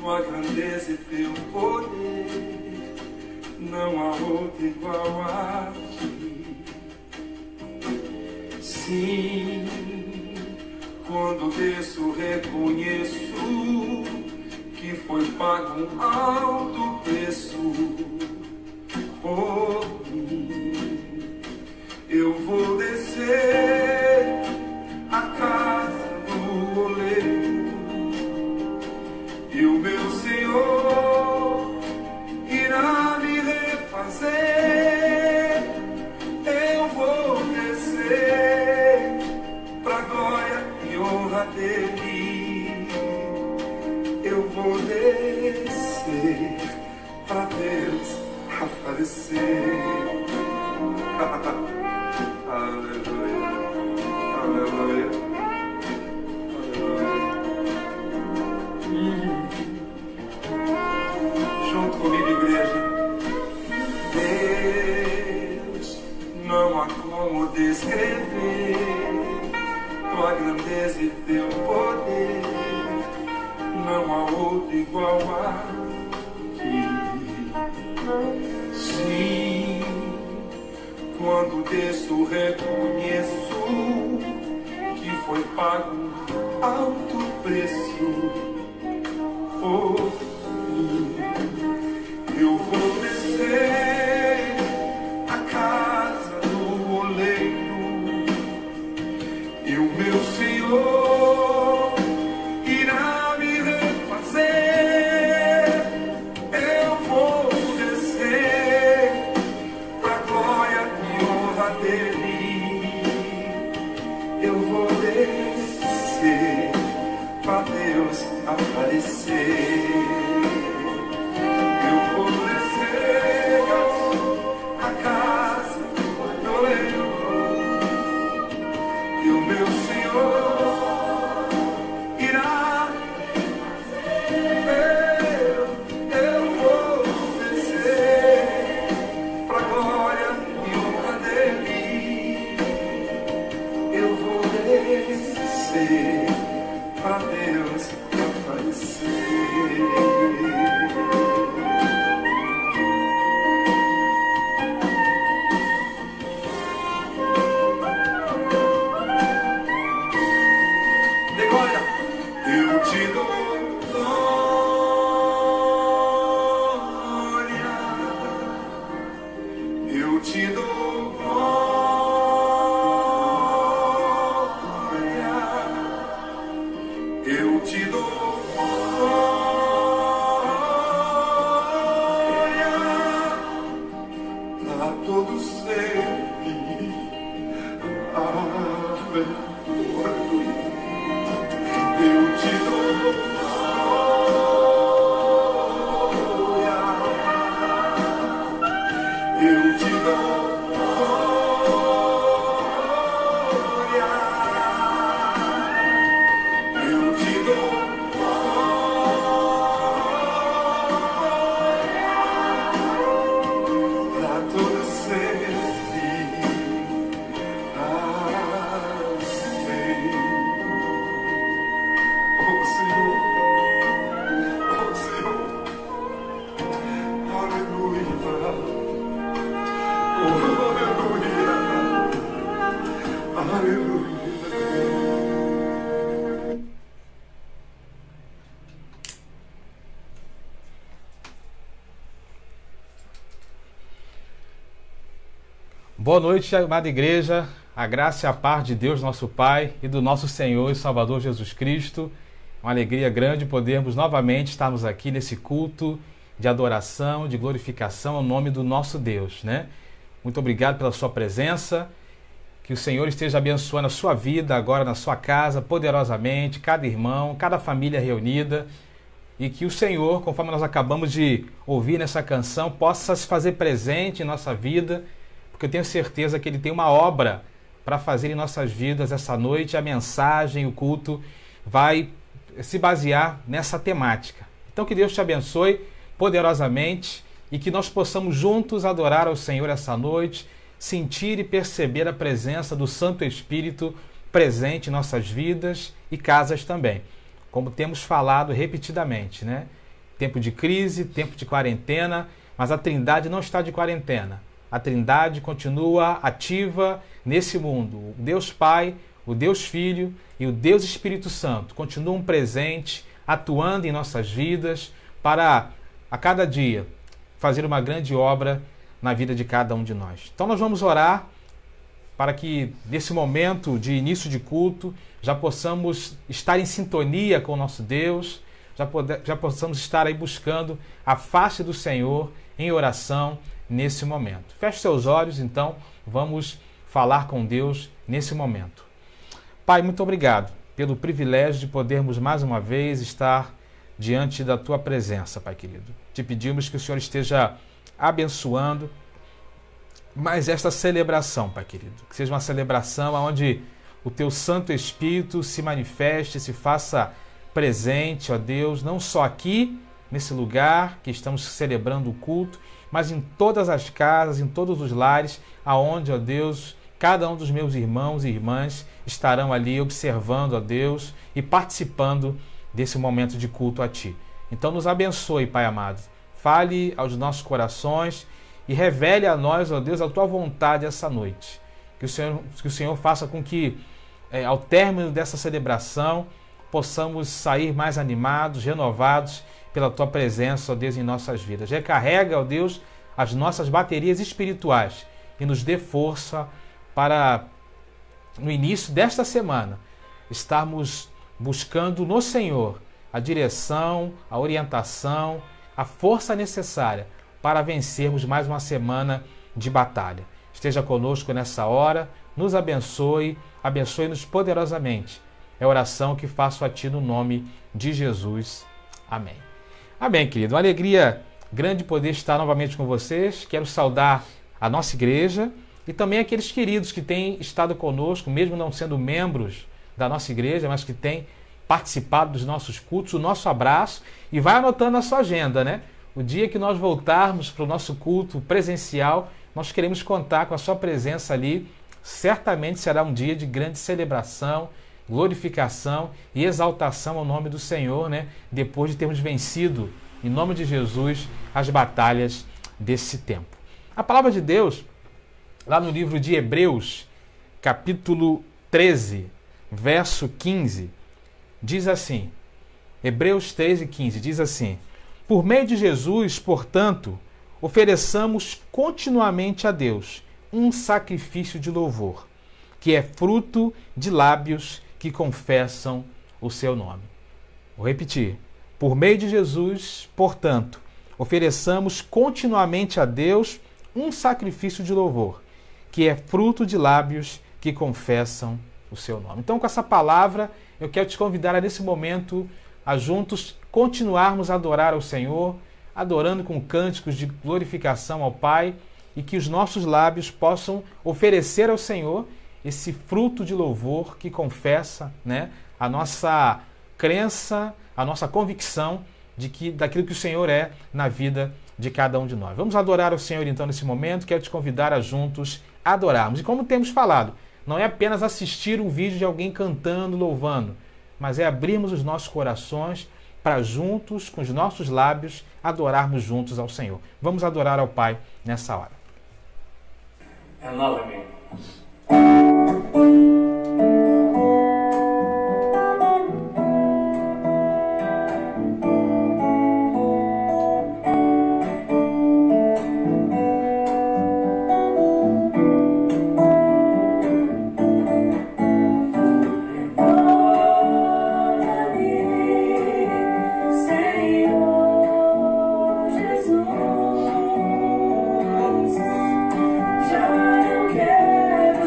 tua grandeza e teu poder, não há outro igual a ti. Sim, quando desço reconheço que foi pago um alto preço por mim. Eu vou descer a casa do oleiro e o meu Senhor irá me refazer. Eu vou descer pra glória e honra dele. Eu vou descer pra Deus aparecer. Aleluia, aleluia, aleluia. Junto comigo, igreja. Deus, não há como descrever tua grandeza e teu poder, não há outro igual a ti. Sim, quando desço reconheço que foi pago alto preço por mim. Eu vou descer a casa do oleiro e o meu Senhor irá me refazer. Eu vou descer pra glória e honra dele. Eu vou descer pra Deus aparecer. Eu vou descer a casa do oleiro e o meu Senhor irá. Eu vou descer pra glória e honra dele. Eu vou descer pra Deus aparecer. De glória, eu te dou glória, eu te dou glória, eu te dou glória, pra todo sempre. Aleluia. Eu te dou glória, eu te dou glória, eu te dou glória, pra todo sempre. Amém. Oh Senhor, aleluia, oh aleluia, aleluia. Boa noite, amada igreja, a graça e a paz de Deus, nosso Pai, e do nosso Senhor e Salvador Jesus Cristo. Uma alegria grande podermos novamente estarmos aqui nesse culto de adoração, de glorificação ao nome do nosso Deus, né? Muito obrigado pela sua presença, que o Senhor esteja abençoando a sua vida agora na sua casa, poderosamente, cada irmão, cada família reunida, e que o Senhor, conforme nós acabamos de ouvir nessa canção, possa se fazer presente em nossa vida, porque eu tenho certeza que Ele tem uma obra para fazer em nossas vidas essa noite. A mensagem, o culto vai se basear nessa temática. Então que Deus te abençoe poderosamente e que nós possamos juntos adorar ao Senhor essa noite, sentir e perceber a presença do Santo Espírito presente em nossas vidas e casas também, como temos falado repetidamente, né? tempo de crise, tempo de quarentena, mas a Trindade não está de quarentena. A Trindade continua ativa nesse mundo. O Deus Pai, o Deus Filho e o Deus Espírito Santo continuam presentes, atuando em nossas vidas para, a cada dia, fazer uma grande obra na vida de cada um de nós. Então nós vamos orar para que, nesse momento de início de culto, já possamos estar em sintonia com o nosso Deus, já possamos estar aí buscando a face do Senhor em oração nesse momento. Feche seus olhos, então, vamos falar com Deus nesse momento. Pai, muito obrigado pelo privilégio de podermos mais uma vez estar diante da Tua presença, Pai querido. Te pedimos que o Senhor esteja abençoando mais esta celebração, Pai querido. Que seja uma celebração onde o Teu Santo Espírito se manifeste, se faça presente, ó Deus, não só aqui, nesse lugar que estamos celebrando o culto, mas em todas as casas, em todos os lares, aonde, ó Deus, cada um dos meus irmãos e irmãs estarão ali observando a Deus e participando desse momento de culto a Ti. Então nos abençoe, Pai amado. Fale aos nossos corações e revele a nós, ó Deus, a Tua vontade essa noite. Que o Senhor faça com que, ao término dessa celebração, possamos sair mais animados, renovados pela Tua presença, ó Deus, em nossas vidas. Recarrega, ó Deus, as nossas baterias espirituais e nos dê força para, no início desta semana, estarmos buscando no Senhor a direção, a orientação, a força necessária para vencermos mais uma semana de batalha. Esteja conosco nessa hora, nos abençoe, abençoe-nos poderosamente. É a oração que faço a Ti no nome de Jesus. Amém. Amém, querido. Uma alegria grande poder estar novamente com vocês. Quero saudar a nossa igreja e também aqueles queridos que têm estado conosco, mesmo não sendo membros da nossa igreja, mas que têm participado dos nossos cultos. O nosso abraço e vai anotando na sua agenda, né? O dia que nós voltarmos para o nosso culto presencial, nós queremos contar com a sua presença ali. Certamente será um dia de grande celebração, glorificação e exaltação ao nome do Senhor, né? Depois de termos vencido, em nome de Jesus, as batalhas desse tempo. A palavra de Deus, lá no livro de Hebreus, capítulo 13, verso 15, diz assim, Hebreus 13, 15, diz assim: por meio de Jesus, portanto, ofereçamos continuamente a Deus um sacrifício de louvor, que é fruto de lábios que confessam o seu nome. Vou repetir. Por meio de Jesus, portanto, ofereçamos continuamente a Deus um sacrifício de louvor, que é fruto de lábios que confessam o seu nome. Então, com essa palavra, eu quero te convidar a, nesse momento, a juntos continuarmos a adorar ao Senhor, adorando com cânticos de glorificação ao Pai, e que os nossos lábios possam oferecer ao Senhor esse fruto de louvor que confessa, né, a nossa crença, a nossa convicção daquilo que o Senhor é na vida de cada um de nós. Vamos adorar ao Senhor então nesse momento. Quero te convidar a juntos adorarmos. E como temos falado, não é apenas assistir um vídeo de alguém cantando, louvando, mas é abrirmos os nossos corações para juntos, com os nossos lábios, adorarmos juntos ao Senhor. Vamos adorar ao Pai nessa hora. Another Já eu quero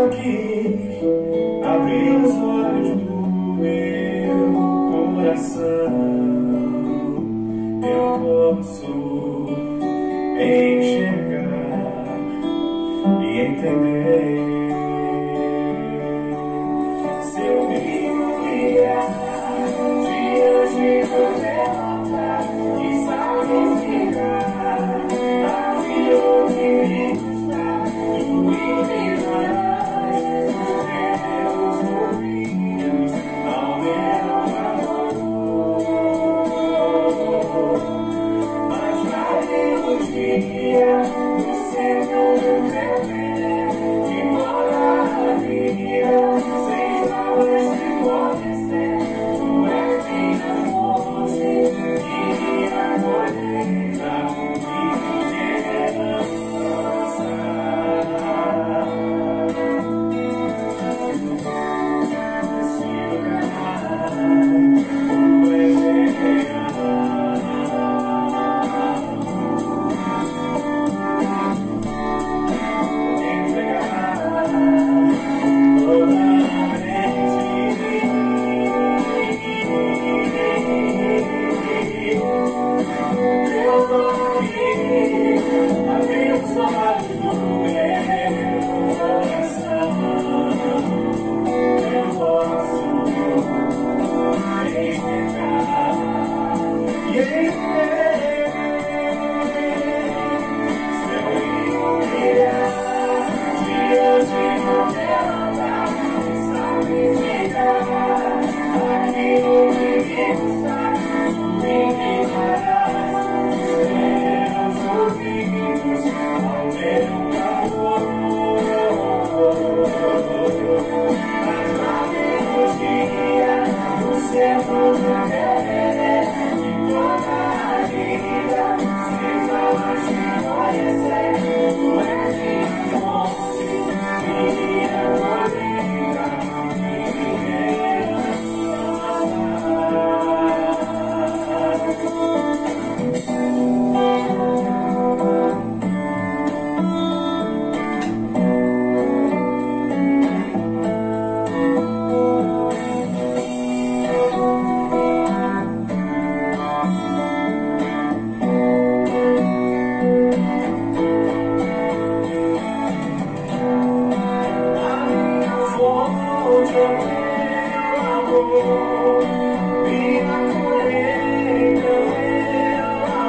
aqui, abri os olhos do meu coração, eu posso enxergar e entender. Se eu me guiar diante do meu altar e sacrificar aquilo que me custa, tu me livrarás dos teus ouvidos ao meu amor. Mas vai o dia do Senhor meu Deus, embora a vida seja resplandecer, tu és minha fonte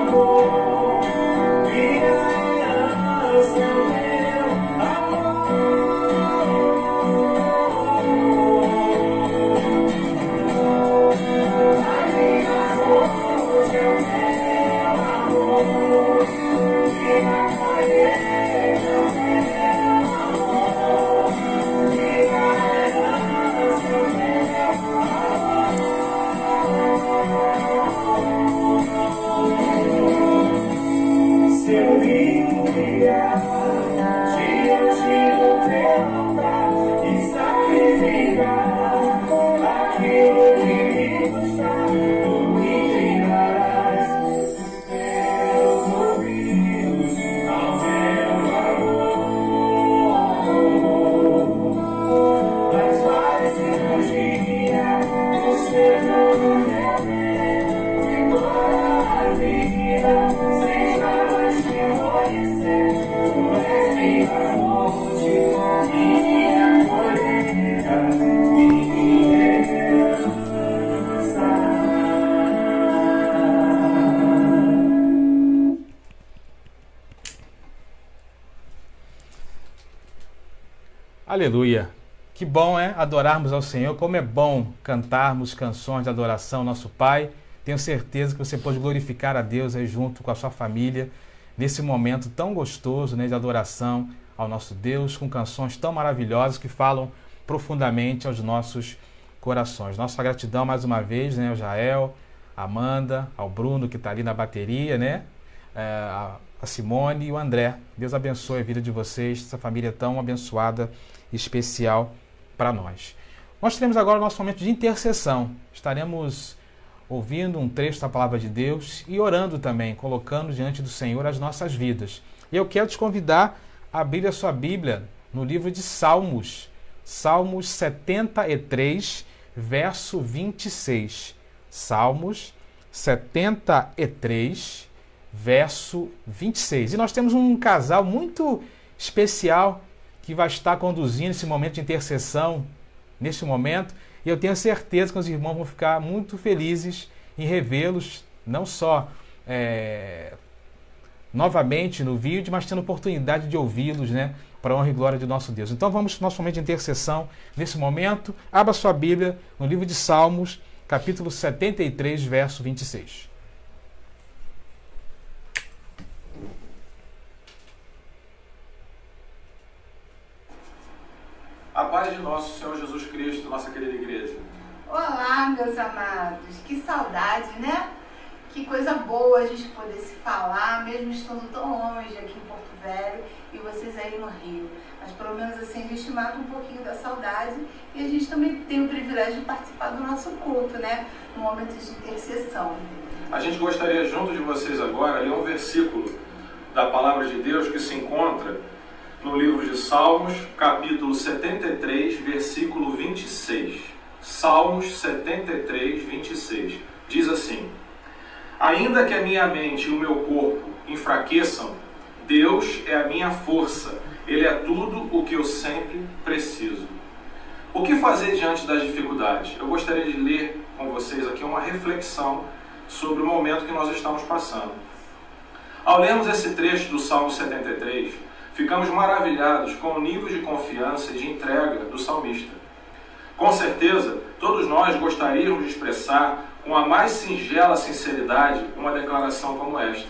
e a colheita e esperança. Nesse lugar, tu és real. Aleluia! Que bom é adorarmos ao Senhor, como é bom cantarmos canções de adoração ao nosso Pai. Tenho certeza que você pode glorificar a Deus aí junto com a sua família, nesse momento tão gostoso, né, de adoração ao nosso Deus, com canções tão maravilhosas que falam profundamente aos nossos corações. Nossa gratidão mais uma vez, né, ao Jael, a Amanda, ao Bruno que está ali na bateria, né, a Simone e o André. Deus abençoe a vida de vocês, essa família tão abençoada e especial para nós. Nós teremos agora o nosso momento de intercessão. Estaremos ouvindo um trecho da Palavra de Deus e orando também, colocando diante do Senhor as nossas vidas. E eu quero te convidar a abrir a sua Bíblia no livro de Salmos, Salmos 73, verso 26. Salmos 73, verso 26. E nós temos um casal muito especial que vai estar conduzindo esse momento de intercessão, neste momento, e eu tenho certeza que os irmãos vão ficar muito felizes em revê-los, não só novamente no vídeo, mas tendo oportunidade de ouvi-los, né, para a honra e glória de nosso Deus. Então vamos para o nosso momento de intercessão nesse momento. Abra sua Bíblia no livro de Salmos, capítulo 73, verso 26. A paz de nosso Senhor Jesus Cristo, nossa querida igreja. Olá, meus amados. Que saudade, né? Que coisa boa a gente poder se falar, mesmo estando tão longe aqui em Porto Velho e vocês aí no Rio. Mas pelo menos assim a gente mata um pouquinho da saudade e a gente também tem o privilégio de participar do nosso culto, né? No momento de intercessão. A gente gostaria junto de vocês agora ler um versículo da palavra de Deus que se encontra no livro de Salmos, capítulo 73, versículo 26. Salmos 73, 26. Diz assim: ainda que a minha mente e o meu corpo enfraqueçam, Deus é a minha força, Ele é tudo o que eu sempre preciso. O que fazer diante das dificuldades? Eu gostaria de ler com vocês aqui uma reflexão sobre o momento que nós estamos passando. Ao lermos esse trecho do Salmo 73, ficamos maravilhados com o nível de confiança e de entrega do salmista. Com certeza, todos nós gostaríamos de expressar com a mais singela sinceridade uma declaração como esta.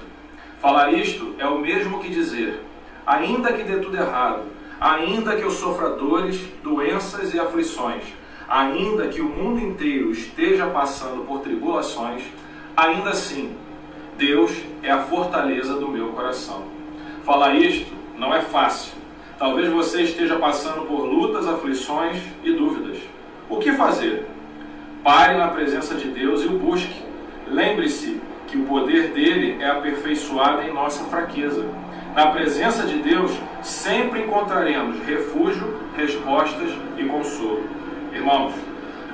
Falar isto é o mesmo que dizer: ainda que dê tudo errado, ainda que eu sofra dores, doenças e aflições, ainda que o mundo inteiro esteja passando por tribulações, ainda assim, Deus é a fortaleza do meu coração. Falar isto não é fácil. Talvez você esteja passando por lutas, aflições e dúvidas. O que fazer? Pare na presença de Deus e o busque. Lembre-se que o poder dele é aperfeiçoado em nossa fraqueza. Na presença de Deus, sempre encontraremos refúgio, respostas e consolo. Irmãos,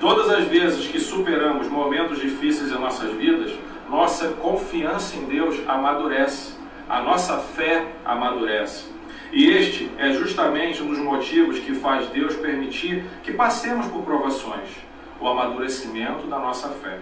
todas as vezes que superamos momentos difíceis em nossas vidas, nossa confiança em Deus amadurece, a nossa fé amadurece. E este é justamente um dos motivos que faz Deus permitir que passemos por provações, o amadurecimento da nossa fé.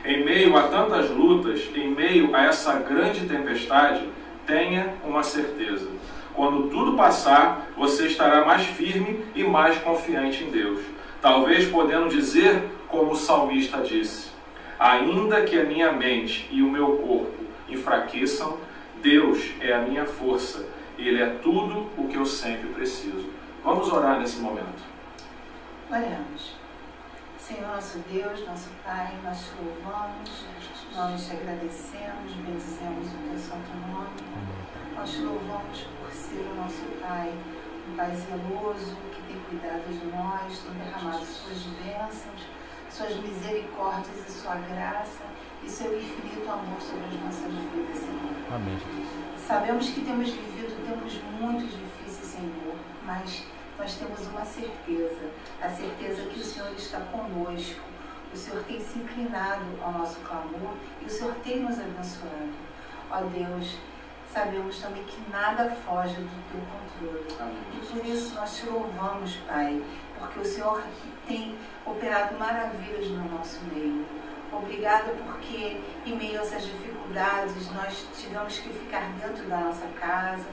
Em meio a tantas lutas, em meio a essa grande tempestade, tenha uma certeza: quando tudo passar, você estará mais firme e mais confiante em Deus. Talvez podendo dizer, como o salmista disse: ainda que a minha mente e o meu corpo enfraqueçam, Deus é a minha força. Ele é tudo o que eu sempre preciso. Vamos orar nesse momento. Oremos. Senhor nosso Deus, nosso Pai, nós te louvamos, nós te agradecemos, bendizemos o teu santo nome. Nós te louvamos por ser o nosso Pai, um Pai zeloso, que tem cuidado de nós, tem derramado suas bênçãos, suas misericórdias e sua graça e seu infinito amor sobre as nossas vidas, Senhor. Amém. Sabemos que temos vivido tempos muito difíceis, Senhor, mas nós temos uma certeza, a certeza que o Senhor está conosco, o Senhor tem se inclinado ao nosso clamor e o Senhor tem nos abençoado. Ó Deus, sabemos também que nada foge do teu controle. Amém. E por isso nós te louvamos, Pai, porque o Senhor tem operado maravilhas no nosso meio. Obrigada porque em meio a essas dificuldades nós tivemos que ficar dentro da nossa casa,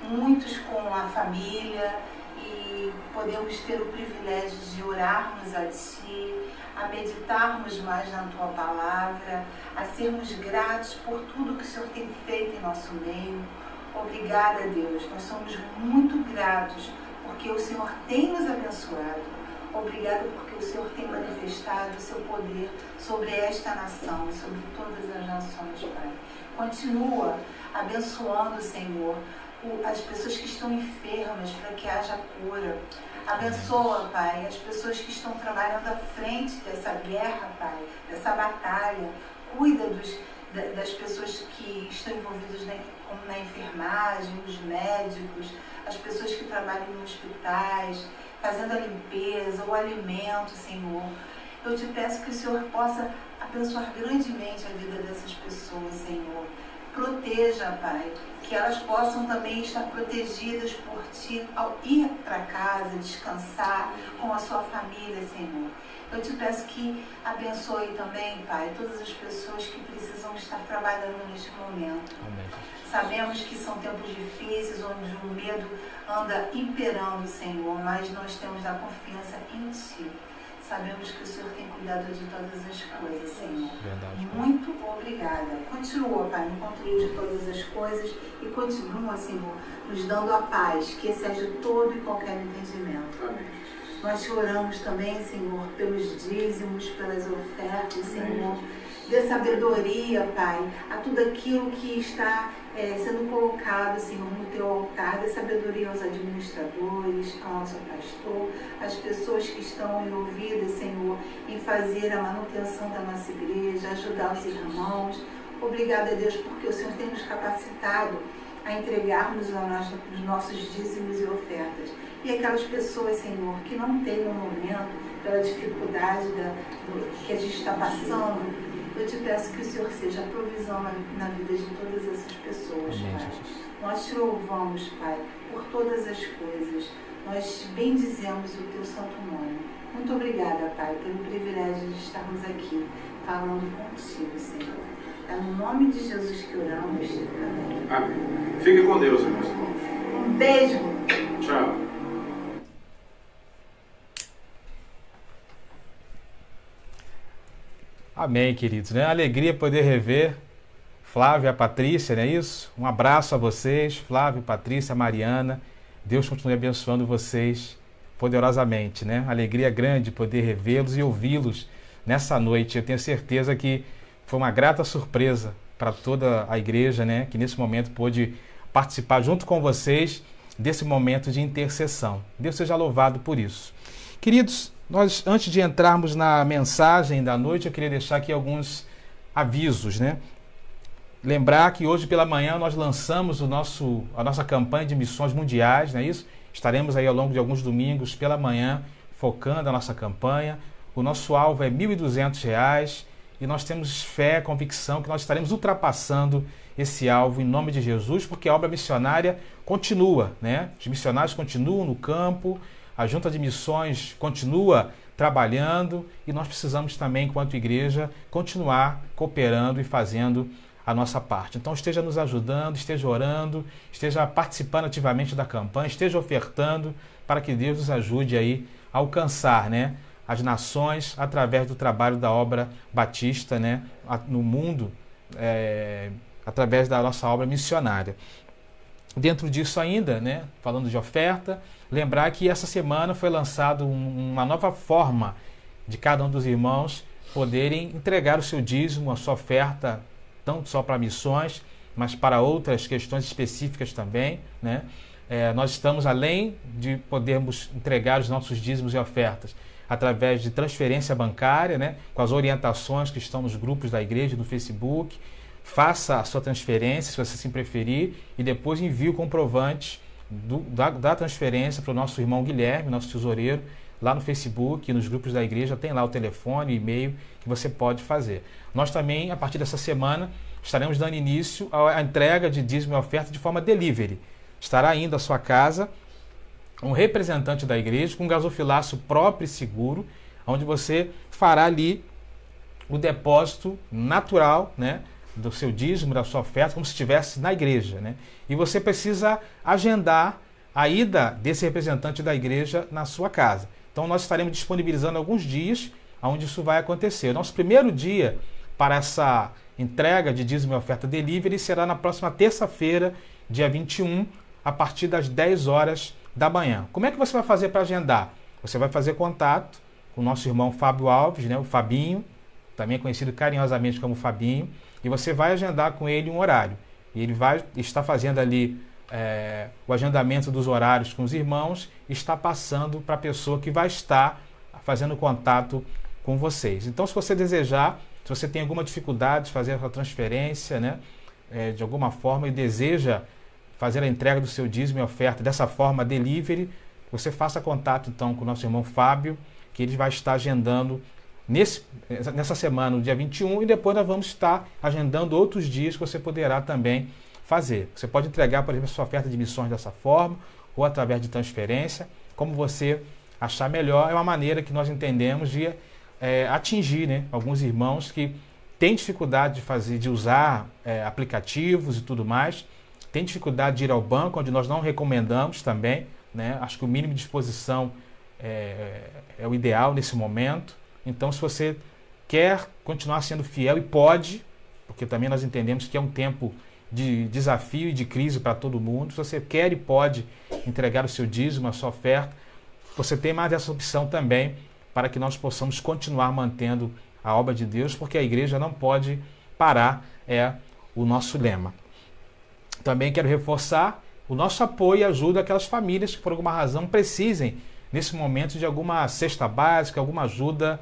muitos com a família, e podemos ter o privilégio de orarmos a Ti, a meditarmos mais na Tua Palavra, a sermos gratos por tudo que o Senhor tem feito em nosso meio. Obrigada, Deus, nós somos muito gratos porque o Senhor tem nos abençoado. Obrigada porque o Senhor tem manifestado o seu poder sobre esta nação, sobre todas as nações, Pai. Continua abençoando, Senhor, as pessoas que estão enfermas para que haja cura. Abençoa, Pai, as pessoas que estão trabalhando à frente dessa guerra, Pai, dessa batalha. Cuida das pessoas que estão envolvidas como na enfermagem, os médicos, as pessoas que trabalham em hospitais, fazendo a limpeza, o alimento, Senhor. Eu te peço que o Senhor possa abençoar grandemente a vida dessas pessoas, Senhor. Proteja, Pai, que elas possam também estar protegidas por Ti ao ir para casa, descansar com a sua família, Senhor. Eu te peço que abençoe também, Pai, todas as pessoas que precisam estar trabalhando neste momento. Amém. Sabemos que são tempos difíceis, onde o medo anda imperando, Senhor, mas nós temos a confiança em Ti. Sabemos que o Senhor tem cuidado de todas as coisas, Senhor. Verdade, Pai. Muito obrigada. Continua, Pai, no controle de todas as coisas e continua, Senhor, nos dando a paz que excede todo e qualquer entendimento. Amém. Nós te oramos também, Senhor, pelos dízimos, pelas ofertas, Senhor. Dê sabedoria, Pai, a tudo aquilo que está sendo colocado, Senhor, no teu altar. Dê sabedoria aos administradores, ao nosso pastor, às pessoas que estão envolvidas, Senhor, em fazer a manutenção da nossa igreja, ajudar os irmãos. Obrigada, Deus, porque o Senhor tem nos capacitado a entregarmos os nossos dízimos e ofertas. E aquelas pessoas, Senhor, que não têm no momento, pela dificuldade que a gente está passando, eu te peço que o Senhor seja a provisão na vida de todas essas pessoas, Amém, Pai. Jesus. Nós te louvamos, Pai, por todas as coisas. Nós bendizemos o teu santo nome. Muito obrigada, Pai, pelo privilégio de estarmos aqui falando contigo, Senhor. É no nome de Jesus que oramos. Amém. Amém. Fique com Deus, meus irmãos. Um beijo. Tchau. Amém, queridos, né? Alegria poder rever Flávio e a Patrícia, não é isso? Um abraço a vocês, Flávio, Patrícia, Mariana. Deus continue abençoando vocês poderosamente, né? Alegria grande poder revê-los e ouvi-los nessa noite. Eu tenho certeza que foi uma grata surpresa para toda a igreja, né? Que nesse momento pôde participar junto com vocês desse momento de intercessão. Deus seja louvado por isso. Queridos, nós, antes de entrarmos na mensagem da noite, eu queria deixar aqui alguns avisos, né? Lembrar que hoje pela manhã nós lançamos a nossa campanha de missões mundiais, não é isso? Estaremos aí ao longo de alguns domingos pela manhã focando a nossa campanha. O nosso alvo é R$ 1.200 e nós temos fé, convicção que nós estaremos ultrapassando esse alvo em nome de Jesus, porque a obra missionária continua, né? Os missionários continuam no campo, a Junta de Missões continua trabalhando e nós precisamos também, enquanto igreja, continuar cooperando e fazendo a nossa parte. Então esteja nos ajudando, esteja orando, esteja participando ativamente da campanha, esteja ofertando para que Deus nos ajude aí a alcançar, né, as nações através do trabalho da obra batista, né, no mundo, através da nossa obra missionária. Dentro disso ainda, né, falando de oferta, lembrar que essa semana foi lançada uma nova forma de cada um dos irmãos poderem entregar o seu dízimo, a sua oferta, não só para missões, mas para outras questões específicas também, né? Nós estamos, além de podermos entregar os nossos dízimos e ofertas através de transferência bancária, né, com as orientações que estão nos grupos da igreja, no Facebook. Faça a sua transferência, se você assim preferir, e depois envie o comprovante da transferência para o nosso irmão Guilherme, nosso tesoureiro, lá no Facebook, nos grupos da igreja, tem lá o telefone, o e-mail que você pode fazer. Nós também, a partir dessa semana, estaremos dando início à entrega de dízimo e oferta de forma delivery. Estará indo à sua casa um representante da igreja com um gasofilaço próprio e seguro, onde você fará ali o depósito natural, né, do seu dízimo, da sua oferta, como se estivesse na igreja, né? E você precisa agendar a ida desse representante da igreja na sua casa. Então nós estaremos disponibilizando alguns dias onde isso vai acontecer. O nosso primeiro dia para essa entrega de dízimo e oferta delivery será na próxima terça-feira, dia 21, a partir das 10 horas da manhã. Como é que você vai fazer para agendar? Você vai fazer contato com o nosso irmão Fábio Alves, né, o Fabinho, também conhecido carinhosamente como Fabinho, e você vai agendar com ele um horário. E ele vai estar fazendo ali o agendamento dos horários com os irmãos e está passando para a pessoa que vai estar fazendo contato com vocês. Então, se você desejar, se você tem alguma dificuldade de fazer a sua transferência, né, de alguma forma e deseja fazer a entrega do seu dízimo e oferta dessa forma delivery, você faça contato então com o nosso irmão Fábio, que ele vai estar agendando nessa semana, no dia 21, e depois nós vamos estar agendando outros dias que você poderá também fazer. Você pode entregar, por exemplo, a sua oferta de missões dessa forma, ou através de transferência, como você achar melhor. É uma maneira que nós entendemos de atingir, né, alguns irmãos que têm dificuldade de usar aplicativos e tudo mais, tem dificuldade de ir ao banco, onde nós não recomendamos também, né? Acho que o mínimo de exposição é o ideal nesse momento. Então, se você quer continuar sendo fiel e pode, porque também nós entendemos que é um tempo de desafio e de crise para todo mundo, se você quer e pode entregar o seu dízimo, a sua oferta, você tem mais essa opção também para que nós possamos continuar mantendo a obra de Deus, porque a igreja não pode parar, é o nosso lema. Também quero reforçar o nosso apoio e ajuda àquelas famílias que por alguma razão precisem nesse momento de alguma cesta básica, alguma ajuda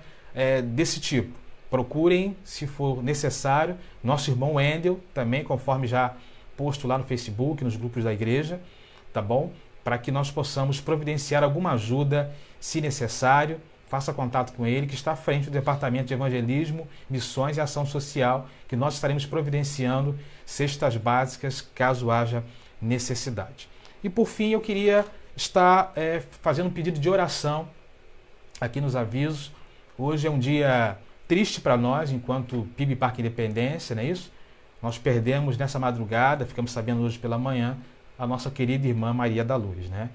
desse tipo. Procurem, se for necessário, nosso irmão Wendel, também, conforme já posto lá no Facebook, nos grupos da igreja, tá bom? Para que nós possamos providenciar alguma ajuda, se necessário. Faça contato com ele, que está à frente do Departamento de Evangelismo, Missões e Ação Social, que nós estaremos providenciando cestas básicas, caso haja necessidade. E por fim, eu queria estar fazendo um pedido de oração aqui nos avisos. Hoje é um dia triste para nós, enquanto PIB Parque Independência, não é isso? Nós perdemos nessa madrugada, ficamos sabendo hoje pela manhã, a nossa querida irmã Maria da Luz, né?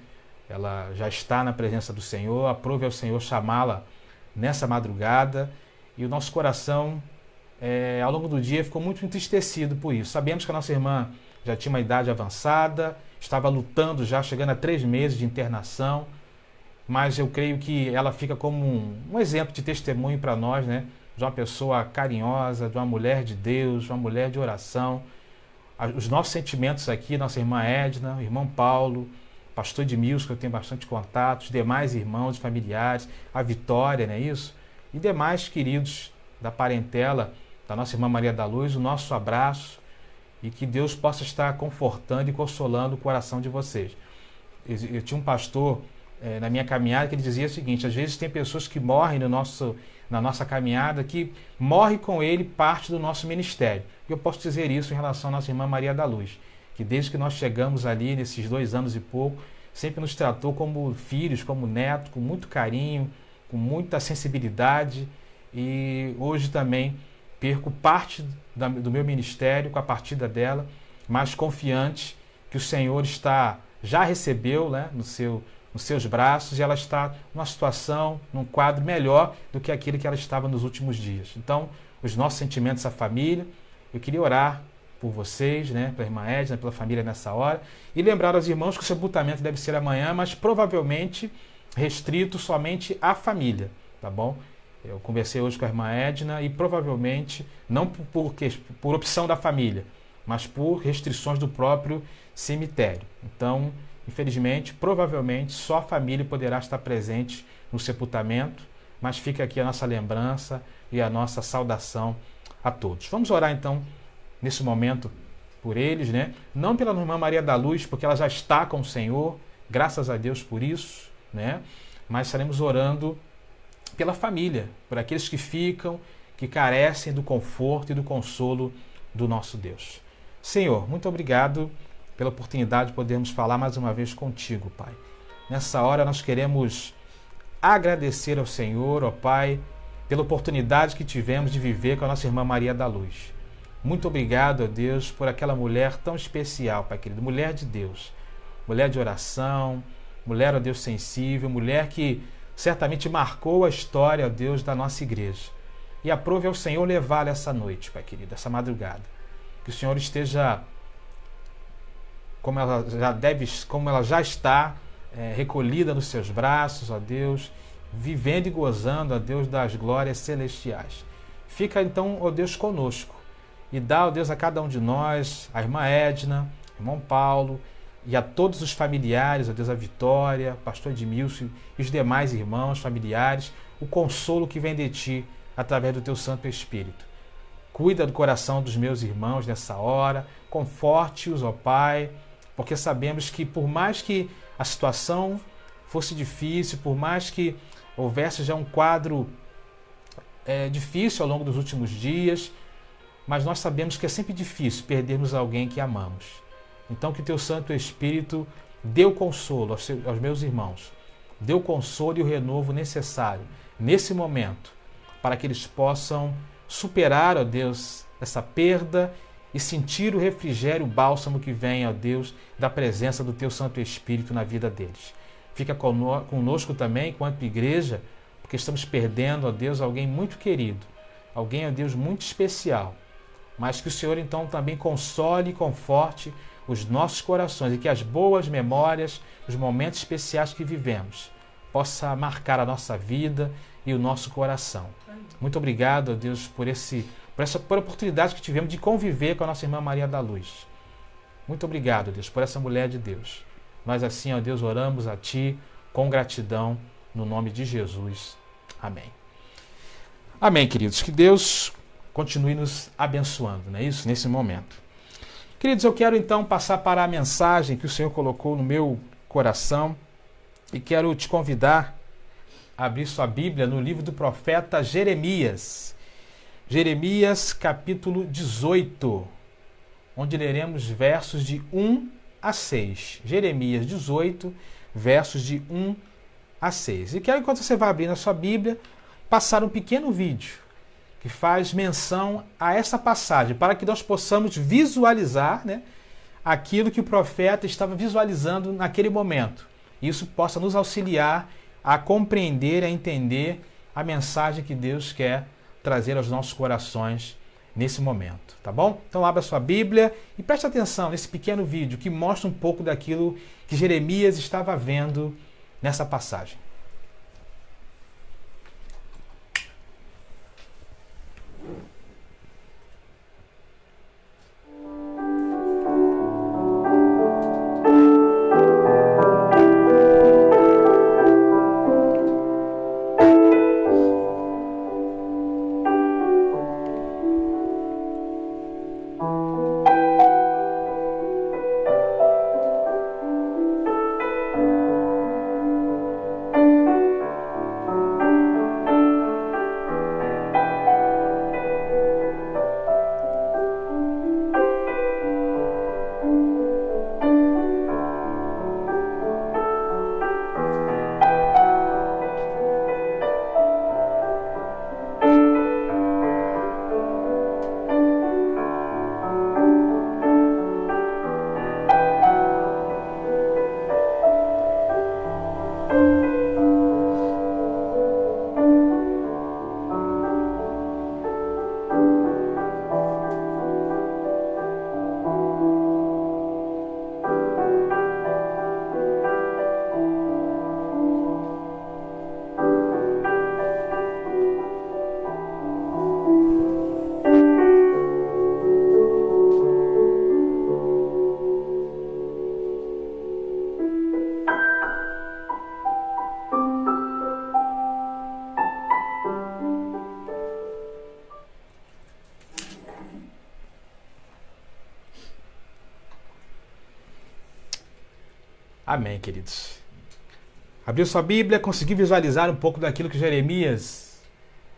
Ela já está na presença do Senhor, aprove ao Senhor chamá-la nessa madrugada, e o nosso coração, ao longo do dia, ficou muito entristecido por isso. Sabemos que a nossa irmã já tinha uma idade avançada, estava lutando já, chegando a 3 meses de internação, mas eu creio que ela fica como um exemplo de testemunho para nós, né? De uma pessoa carinhosa, de uma mulher de Deus, de uma mulher de oração. Os nossos sentimentos aqui, nossa irmã Edna, o irmão Paulo, pastor Edmilson, que eu tenho bastante contato, os demais irmãos, familiares, a Vitória, não é isso? E demais queridos da parentela da nossa irmã Maria da Luz, o nosso abraço, e que Deus possa estar confortando e consolando o coração de vocês. Eu tinha um pastor na minha caminhada que ele dizia o seguinte: às vezes tem pessoas que morrem na nossa caminhada, que morre com ele parte do nosso ministério. E eu posso dizer isso em relação à nossa irmã Maria da Luz, que desde que nós chegamos ali, nesses 2 anos e pouco, sempre nos tratou como filhos, como netos, com muito carinho, com muita sensibilidade, e hoje também perco parte do meu ministério com a partida dela, mas confiante que o Senhor já recebeu, né, nos seus braços, e ela está numa situação, num quadro melhor do que aquele que ela estava nos últimos dias. Então, os nossos sentimentos à família, eu queria orar por vocês, né, pela irmã Edna, pela família nessa hora, e lembrar aos irmãos que o sepultamento deve ser amanhã, mas provavelmente restrito somente à família, tá bom? Eu conversei hoje com a irmã Edna e provavelmente, não por opção da família, mas por restrições do próprio cemitério. Então, infelizmente, provavelmente, só a família poderá estar presente no sepultamento, mas fica aqui a nossa lembrança e a nossa saudação a todos. Vamos orar então nesse momento por eles, né? Não pela irmã Maria da Luz, porque ela já está com o Senhor, graças a Deus por isso, né? Mas estaremos orando pela família, por aqueles que ficam, que carecem do conforto e do consolo do nosso Deus. Senhor, muito obrigado pela oportunidade de podermos falar mais uma vez contigo, Pai. Nessa hora nós queremos agradecer ao Senhor, ó Pai, pela oportunidade que tivemos de viver com a nossa irmã Maria da Luz. Muito obrigado, ó Deus, por aquela mulher tão especial, Pai querido, mulher de Deus, mulher de oração, mulher, ó Deus, sensível, mulher que certamente marcou a história, ó Deus, da nossa igreja. E aprove ao Senhor levá-la essa noite, Pai querido, essa madrugada. Que o Senhor esteja, como ela já está, recolhida nos seus braços, ó Deus, vivendo e gozando, ó Deus, das glórias celestiais. Fica então, ó Deus, conosco e dá, ó Deus, a cada um de nós, a irmã Edna, irmão Paulo, e a todos os familiares, ó Deus, a Vitória, pastor Edmilson e os demais irmãos, familiares, o consolo que vem de Ti através do Teu Santo Espírito. Cuida do coração dos meus irmãos nessa hora. Conforte-os, ó Pai, porque sabemos que por mais que a situação fosse difícil, por mais que houvesse já um quadro difícil ao longo dos últimos dias, mas nós sabemos que é sempre difícil perdermos alguém que amamos. Então que o Teu Santo Espírito dê o consolo aos meus irmãos, dê o consolo e o renovo necessário nesse momento, para que eles possam superar, ó Deus, essa perda e sentir o refrigério, o bálsamo que vem, ó Deus, da presença do Teu Santo Espírito na vida deles. Fica conosco também, enquanto igreja, porque estamos perdendo, ó Deus, alguém muito querido, alguém, ó Deus, muito especial, mas que o Senhor então também console e conforte os nossos corações e que as boas memórias, os momentos especiais que vivemos, possa marcar a nossa vida e o nosso coração. Muito obrigado, ó Deus, por essa oportunidade que tivemos de conviver com a nossa irmã Maria da Luz. Muito obrigado, Deus, por essa mulher de Deus. Nós assim, ó Deus, oramos a Ti com gratidão, no nome de Jesus. Amém. Amém, queridos. Que Deus continue nos abençoando, não é isso? Nesse momento. Queridos, eu quero então passar para a mensagem que o Senhor colocou no meu coração e quero te convidar a abrir sua Bíblia no livro do profeta Jeremias. Jeremias, capítulo 18, onde leremos versos de 1 a 6. Jeremias 18, versos de 1 a 6. E quero, enquanto você vai abrir na sua Bíblia, passar um pequeno vídeo que faz menção a essa passagem, para que nós possamos visualizar, né, aquilo que o profeta estava visualizando naquele momento. Isso possa nos auxiliar a compreender, a entender a mensagem que Deus quer trazer aos nossos corações nesse momento, tá bom? Então abra sua Bíblia e preste atenção nesse pequeno vídeo que mostra um pouco daquilo que Jeremias estava vendo nessa passagem. Amém, queridos. Abriu sua Bíblia, conseguiu visualizar um pouco daquilo que Jeremias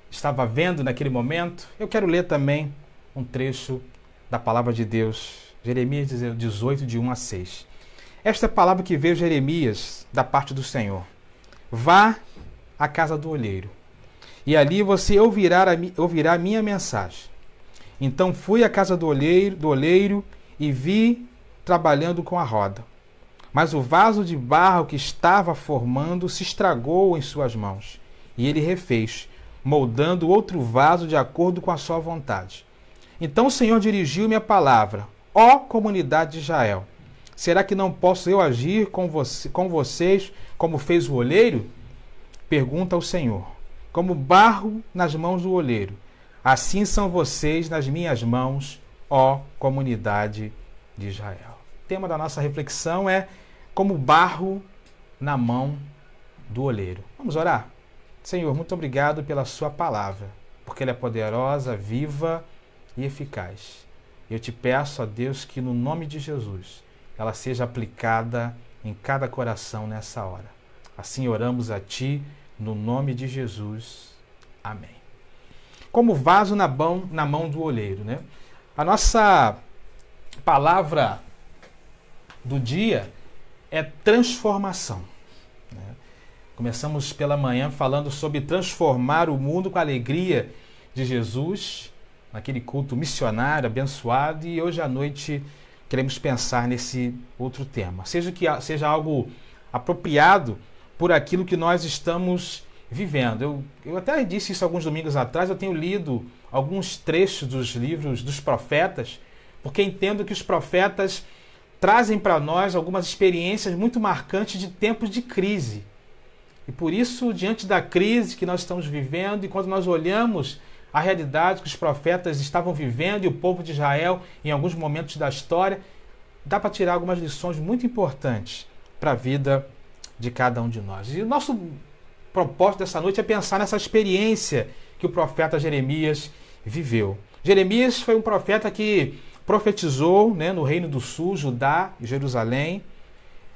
estava vendo naquele momento? Eu quero ler também um trecho da palavra de Deus. Jeremias 18, de 1 a 6. Esta é a palavra que veio Jeremias da parte do Senhor. Vá à casa do olheiro, e ali você ouvirá a minha mensagem. Então fui à casa do olheiro e vi trabalhando com a roda. Mas o vaso de barro que estava formando se estragou em suas mãos, e ele refez, moldando outro vaso de acordo com a sua vontade. Então o Senhor dirigiu-me a palavra: ó comunidade de Israel, será que não posso eu agir com vocês como fez o olheiro? Pergunta o Senhor. Como barro nas mãos do olheiro, assim são vocês nas minhas mãos, ó comunidade de Israel. O tema da nossa reflexão é como barro na mão do olheiro. Vamos orar? Senhor, muito obrigado pela sua palavra, porque ela é poderosa, viva e eficaz. Eu te peço a Deus que no nome de Jesus ela seja aplicada em cada coração nessa hora. Assim oramos a Ti no nome de Jesus. Amém. Como vaso na mão do olheiro, né? A nossa palavra do dia é transformação. Começamos pela manhã falando sobre transformar o mundo com a alegria de Jesus, naquele culto missionário, abençoado, e hoje à noite queremos pensar nesse outro tema. Seja algo apropriado por aquilo que nós estamos vivendo. Eu até disse isso alguns domingos atrás, eu tenho lido alguns trechos dos livros dos profetas, porque entendo que os profetas trazem para nós algumas experiências muito marcantes de tempos de crise. E por isso, diante da crise que nós estamos vivendo, e quando nós olhamos a realidade que os profetas estavam vivendo e o povo de Israel em alguns momentos da história, dá para tirar algumas lições muito importantes para a vida de cada um de nós. E o nosso propósito dessa noite é pensar nessa experiência que o profeta Jeremias viveu. Jeremias foi um profeta que profetizou, né, no Reino do Sul, Judá e Jerusalém,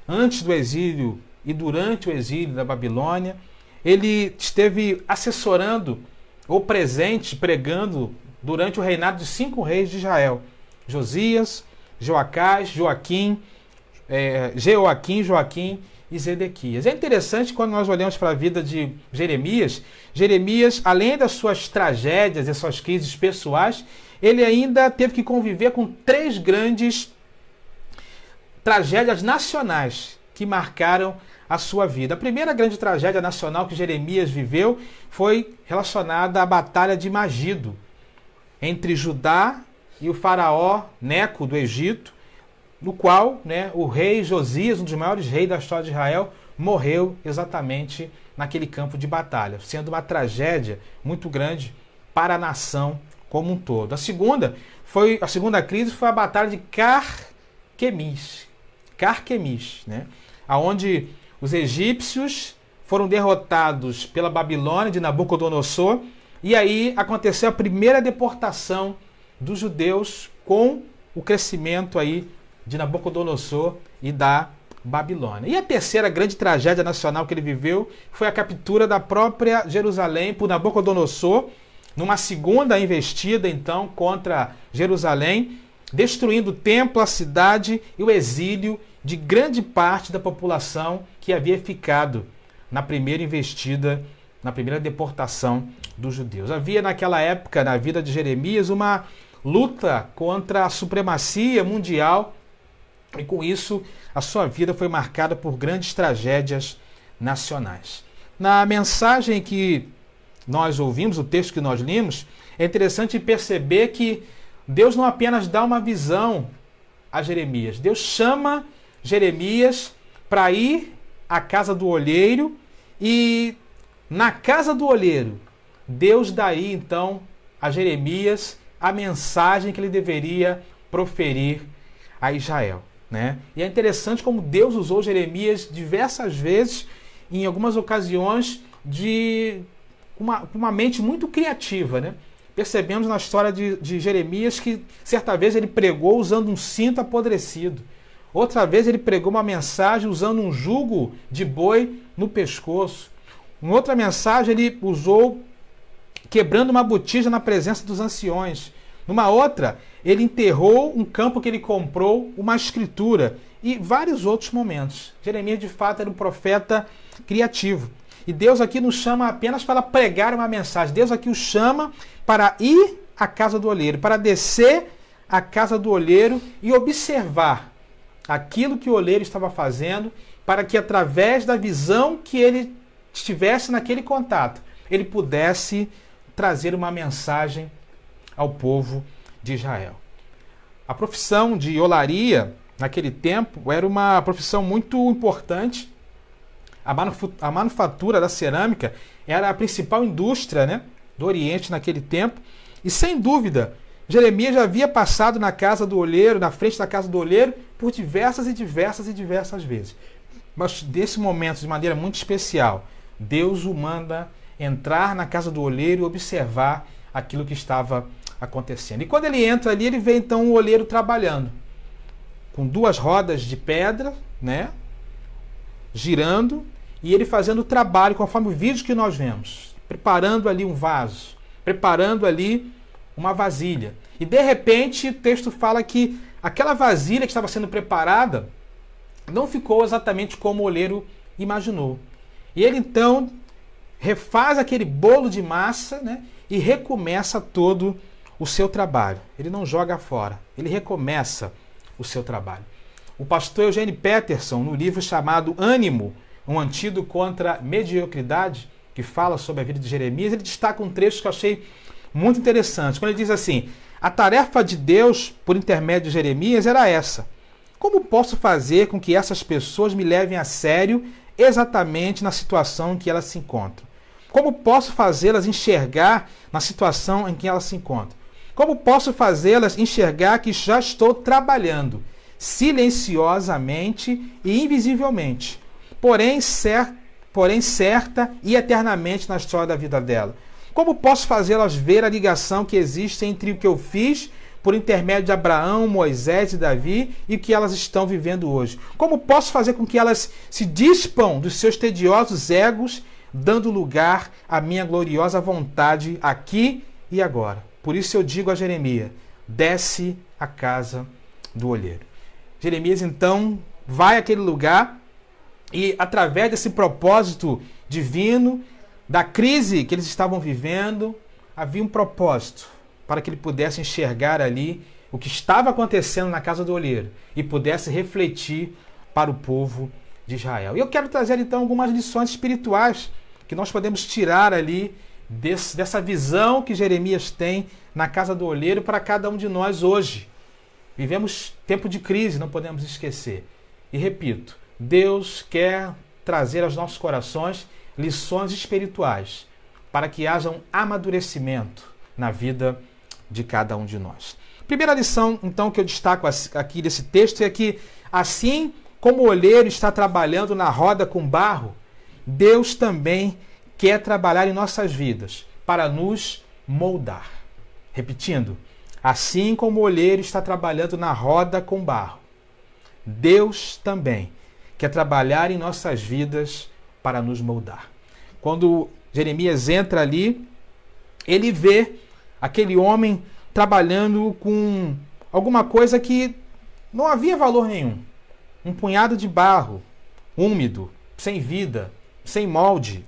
antes do exílio e durante o exílio da Babilônia. Ele esteve assessorando ou presente, pregando durante o reinado de 5 reis de Israel: Josias, Joacás, Joaquim e Zedequias. É interessante quando nós olhamos para a vida de Jeremias, além das suas tragédias e suas crises pessoais, ele ainda teve que conviver com 3 grandes tragédias nacionais que marcaram a sua vida. A primeira grande tragédia nacional que Jeremias viveu foi relacionada à Batalha de Magido, entre Judá e o faraó Neco do Egito, no qual, né, o rei Josias, um dos maiores reis da história de Israel, morreu exatamente naquele campo de batalha, sendo uma tragédia muito grande para a nação como um todo. A segunda crise foi a Batalha de Carquemis, né, onde os egípcios foram derrotados pela Babilônia de Nabucodonosor, e aí aconteceu a primeira deportação dos judeus com o crescimento aí de Nabucodonosor e da Babilônia. E a terceira grande tragédia nacional que ele viveu foi a captura da própria Jerusalém por Nabucodonosor, numa segunda investida então contra Jerusalém, destruindo o templo, a cidade e o exílio de grande parte da população que havia ficado na primeira investida, na primeira deportação dos judeus. Havia naquela época, na vida de Jeremias, uma luta contra a supremacia mundial, e com isso a sua vida foi marcada por grandes tragédias nacionais. Na mensagem que nós ouvimos, o texto que nós lemos, é interessante perceber que Deus não apenas dá uma visão a Jeremias, Deus chama Jeremias para ir à casa do olheiro, e na casa do olheiro, Deus dá aí então a Jeremias a mensagem que ele deveria proferir a Israel, né? E é interessante como Deus usou Jeremias diversas vezes, em algumas ocasiões, de uma mente muito criativa, né? Percebemos na história de Jeremias que certa vez ele pregou usando um cinto apodrecido. Outra vez ele pregou uma mensagem usando um jugo de boi no pescoço. Em outra mensagem ele usou quebrando uma botija na presença dos anciões. Numa outra, ele enterrou um campo que ele comprou, uma escritura, e vários outros momentos. Jeremias, de fato, era um profeta criativo. E Deus aqui nos chama apenas para pregar uma mensagem. Deus aqui o chama para ir à casa do olheiro, para descer à casa do olheiro e observar aquilo que o olheiro estava fazendo, para que através da visão que ele estivesse naquele contato, ele pudesse trazer uma mensagem ao povo de Israel. A profissão de olaria, naquele tempo, era uma profissão muito importante. A manufatura da cerâmica era a principal indústria, né, do Oriente naquele tempo. E sem dúvida, Jeremias já havia passado na casa do olheiro, na frente da casa do olheiro, por diversas vezes. Mas desse momento, de maneira muito especial, Deus o manda entrar na casa do olheiro e observar aquilo que estava acontecendo. E quando ele entra ali, ele vê então o oleiro trabalhando, com 2 rodas de pedra, né, girando, e ele fazendo o trabalho, conforme o vídeo que nós vemos, preparando ali um vaso, preparando ali uma vasilha. E de repente o texto fala que aquela vasilha que estava sendo preparada não ficou exatamente como o oleiro imaginou. E ele então refaz aquele bolo de massa, né, e recomeça todo o seu trabalho. Ele não joga fora, ele recomeça o seu trabalho. O pastor Eugene Peterson, no livro chamado Ânimo, um antídoto contra a mediocridade, que fala sobre a vida de Jeremias, ele destaca um trecho que eu achei muito interessante. Quando ele diz assim: a tarefa de Deus, por intermédio de Jeremias, era essa: como posso fazer com que essas pessoas me levem a sério exatamente na situação em que elas se encontram? Como posso fazê-las enxergar na situação em que elas se encontram? Como posso fazê-las enxergar que já estou trabalhando silenciosamente e invisivelmente, porém certa e eternamente na história da vida dela? Como posso fazê-las ver a ligação que existe entre o que eu fiz por intermédio de Abraão, Moisés e Davi e o que elas estão vivendo hoje? Como posso fazer com que elas se dispam dos seus tediosos egos, dando lugar à minha gloriosa vontade aqui e agora? Por isso eu digo a Jeremias: desce à casa do olheiro. Jeremias então vai àquele lugar e, através desse propósito divino, da crise que eles estavam vivendo, havia um propósito para que ele pudesse enxergar ali o que estava acontecendo na casa do olheiro e pudesse refletir para o povo de Israel. E eu quero trazer então algumas lições espirituais que nós podemos tirar ali dessa visão que Jeremias tem na casa do olheiro para cada um de nós hoje. Vivemos tempo de crise, não podemos esquecer. E repito, Deus quer trazer aos nossos corações lições espirituais para que haja um amadurecimento na vida de cada um de nós. Primeira lição, então, que eu destaco aqui desse texto é que, assim como o olheiro está trabalhando na roda com barro, Deus também quer trabalhar em nossas vidas para nos moldar. Repetindo, assim como o olheiro está trabalhando na roda com barro, Deus também quer trabalhar em nossas vidas para nos moldar. Quando Jeremias entra ali, ele vê aquele homem trabalhando com alguma coisa que não havia valor nenhum. Um punhado de barro, úmido, sem vida, sem molde.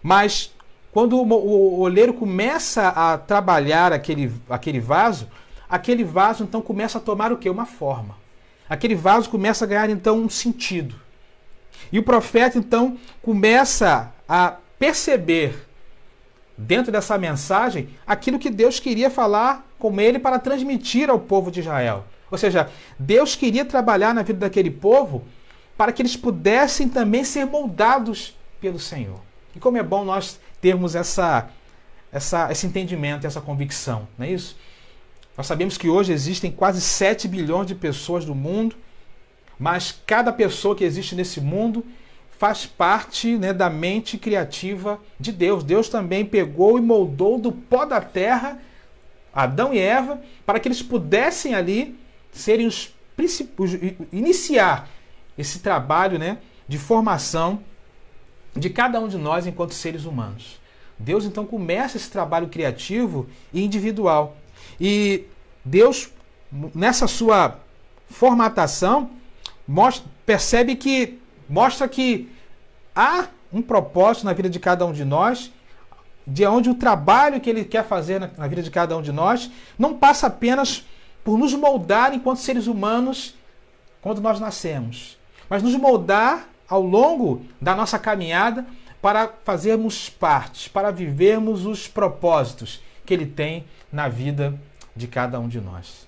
Mas quando o olheiro começa a trabalhar aquele vaso então começa a tomar o quê? Uma forma. Aquele vaso começa a ganhar então um sentido. E o profeta então começa a perceber dentro dessa mensagem aquilo que Deus queria falar com ele para transmitir ao povo de Israel. Ou seja, Deus queria trabalhar na vida daquele povo para que eles pudessem também ser moldados pelo Senhor. E como é bom nós termos esse entendimento, essa convicção, não é isso? Nós sabemos que hoje existem quase 7 bilhões de pessoas no mundo, mas cada pessoa que existe nesse mundo faz parte, né, da mente criativa de Deus. Deus também pegou e moldou do pó da terra Adão e Eva para que eles pudessem ali serem iniciar esse trabalho, né, de formação de cada um de nós enquanto seres humanos. Deus então começa esse trabalho criativo e individual. E Deus, nessa sua formatação, mostra que há um propósito na vida de cada um de nós, de onde o trabalho que Ele quer fazer na vida de cada um de nós não passa apenas por nos moldar enquanto seres humanos quando nós nascemos, mas nos moldar ao longo da nossa caminhada para fazermos parte, para vivermos os propósitos que Ele tem na vida de cada um de nós.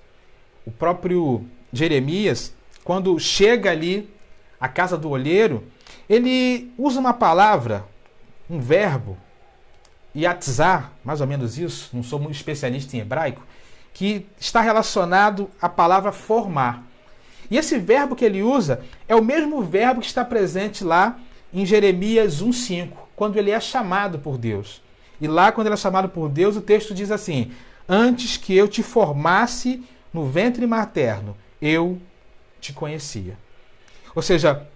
O próprio Jeremias, quando chega ali à casa do olheiro, ele usa uma palavra, um verbo, yatzar, mais ou menos isso, não sou muito especialista em hebraico, que está relacionado à palavra formar. E esse verbo que ele usa é o mesmo verbo que está presente lá em Jeremias 1,5, quando ele é chamado por Deus. E lá, quando ele é chamado por Deus, o texto diz assim: antes que eu te formasse no ventre materno, eu te conhecia. Ou seja,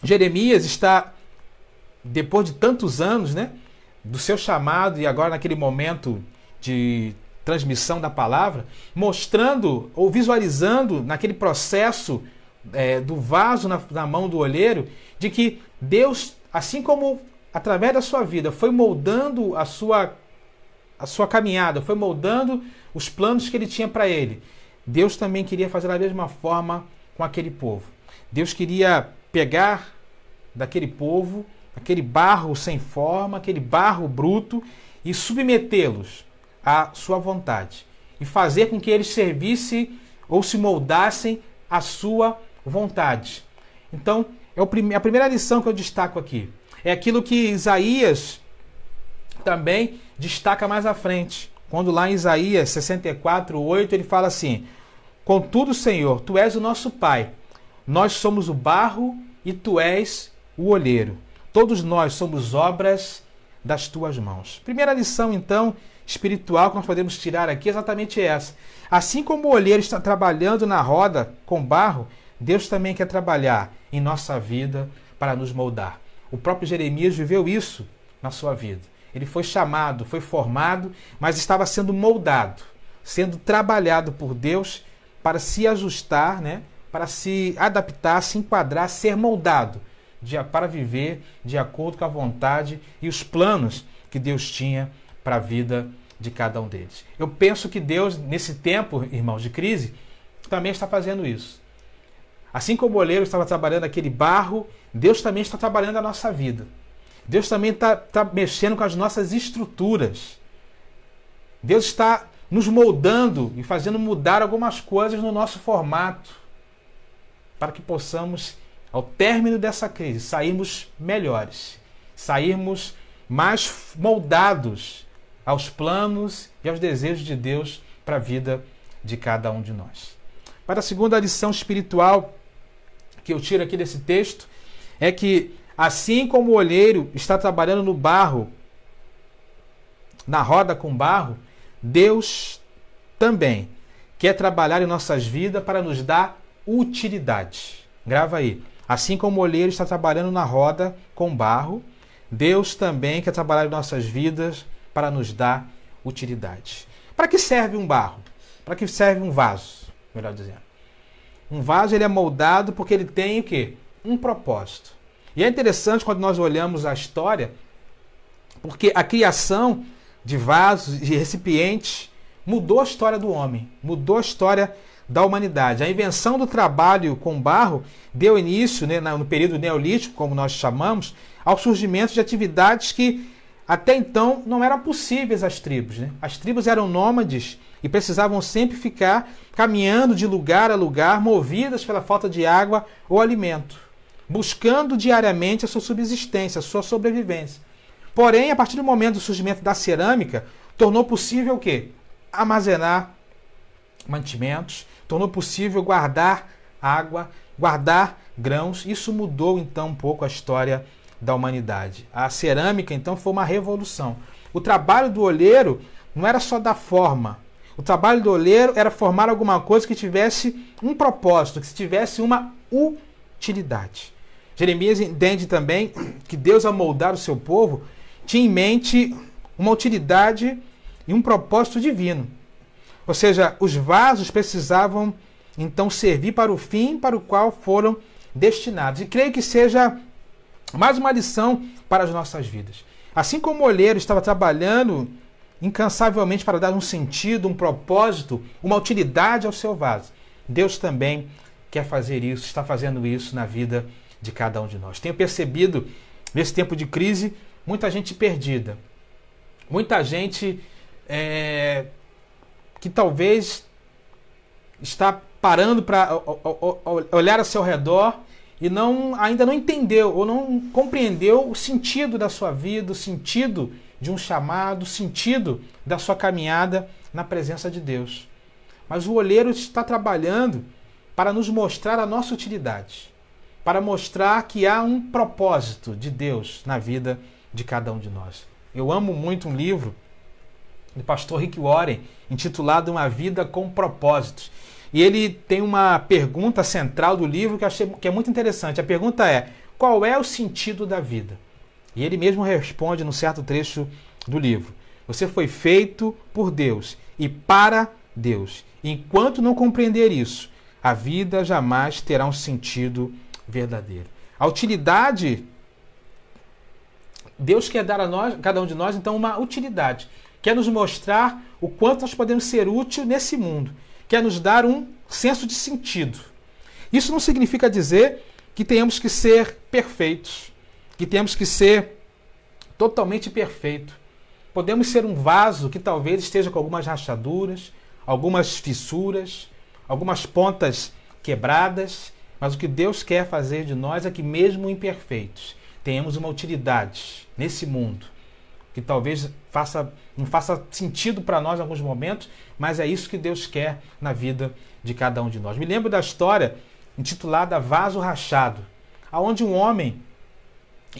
Jeremias está, depois de tantos anos, né, do seu chamado e agora naquele momento de transmissão da palavra, mostrando ou visualizando naquele processo do vaso na mão do olheiro, de que Deus, assim como através da sua vida, foi moldando a sua caminhada, foi moldando os planos que ele tinha para ele, Deus também queria fazer da mesma forma com aquele povo. Deus queria pegar daquele povo, aquele barro sem forma, aquele barro bruto, e submetê-los à sua vontade. E fazer com que eles servissem ou se moldassem à sua vontade. Então, a primeira lição que eu destaco aqui. É aquilo que Isaías também destaca mais à frente. Quando lá em Isaías 64:8 ele fala assim: contudo, Senhor, Tu és o nosso Pai. Nós somos o barro e Tu és o olheiro. Todos nós somos obras das Tuas mãos. Primeira lição, então, espiritual que nós podemos tirar aqui é exatamente essa. Assim como o olheiro está trabalhando na roda com barro, Deus também quer trabalhar em nossa vida para nos moldar. O próprio Jeremias viveu isso na sua vida. Ele foi chamado, foi formado, mas estava sendo moldado, sendo trabalhado por Deus para se ajustar, né? Para se adaptar, se enquadrar, ser moldado para viver de acordo com a vontade e os planos que Deus tinha para a vida de cada um deles. Eu penso que Deus, nesse tempo, irmãos, de crise, também está fazendo isso. Assim como o oleiro estava trabalhando aquele barro, Deus também está trabalhando a nossa vida. Deus também está mexendo com as nossas estruturas. Deus está nos moldando e fazendo mudar algumas coisas no nosso formato, para que possamos, ao término dessa crise, sairmos melhores, sairmos mais moldados aos planos e aos desejos de Deus para a vida de cada um de nós. Para a segunda lição espiritual que eu tiro aqui desse texto, é que assim como o olheiro está trabalhando no barro, na roda com barro, Deus também quer trabalhar em nossas vidas para nos dar utilidade. Grava aí. Assim como o olheiro está trabalhando na roda com barro, Deus também quer trabalhar em nossas vidas para nos dar utilidade. Para que serve um barro? Para que serve um vaso, melhor dizendo? Um vaso ele é moldado porque ele tem o quê? Um propósito. E é interessante quando nós olhamos a história, porque a criação de vasos e recipientes mudou a história do homem, mudou a história da humanidade. A invenção do trabalho com barro deu início, né, no período neolítico, como nós chamamos, ao surgimento de atividades que até então não eram possíveis às tribos, né? As tribos eram nômades e precisavam sempre ficar caminhando de lugar a lugar, movidas pela falta de água ou alimento, buscando diariamente a sua subsistência, a sua sobrevivência. Porém, a partir do momento do surgimento da cerâmica, tornou possível o quê? Armazenar mantimentos, tornou possível guardar água, guardar grãos. Isso mudou então um pouco a história da humanidade. A cerâmica então foi uma revolução. O trabalho do olheiro não era só dar forma. O trabalho do olheiro era formar alguma coisa que tivesse um propósito, que tivesse uma utilidade. Jeremias entende também que Deus, ao moldar o seu povo, tinha em mente uma utilidade e um propósito divino. Ou seja, os vasos precisavam então servir para o fim para o qual foram destinados. E creio que seja mais uma lição para as nossas vidas. Assim como o olheiro estava trabalhando incansavelmente para dar um sentido, um propósito, uma utilidade ao seu vaso, Deus também quer fazer isso, está fazendo isso na vida de cada um de nós. Tenho percebido, nesse tempo de crise, muita gente perdida. Muita gente que talvez está parando para olhar ao seu redor e ainda não entendeu ou não compreendeu o sentido da sua vida, o sentido de um chamado, o sentido da sua caminhada na presença de Deus. Mas o olheiro está trabalhando para nos mostrar a nossa utilidade, para mostrar que há um propósito de Deus na vida de cada um de nós. Eu amo muito um livro do pastor Rick Warren, intitulado Uma Vida com Propósitos. E ele tem uma pergunta central do livro que eu achei que é muito interessante. A pergunta é: qual é o sentido da vida? E ele mesmo responde num certo trecho do livro: você foi feito por Deus e para Deus. Enquanto não compreender isso, a vida jamais terá um sentido verdadeiro. A utilidade, Deus quer dar a nós, cada um de nós, então, uma utilidade. Quer nos mostrar o quanto nós podemos ser úteis nesse mundo. Quer nos dar um senso de sentido. Isso não significa dizer que tenhamos que ser perfeitos, que temos que ser totalmente perfeito. Podemos ser um vaso que talvez esteja com algumas rachaduras, algumas fissuras, algumas pontas quebradas, mas o que Deus quer fazer de nós é que, mesmo imperfeitos, tenhamos uma utilidade nesse mundo, que talvez não faça sentido para nós em alguns momentos, mas é isso que Deus quer na vida de cada um de nós. Me lembro da história intitulada Vaso Rachado, onde um homem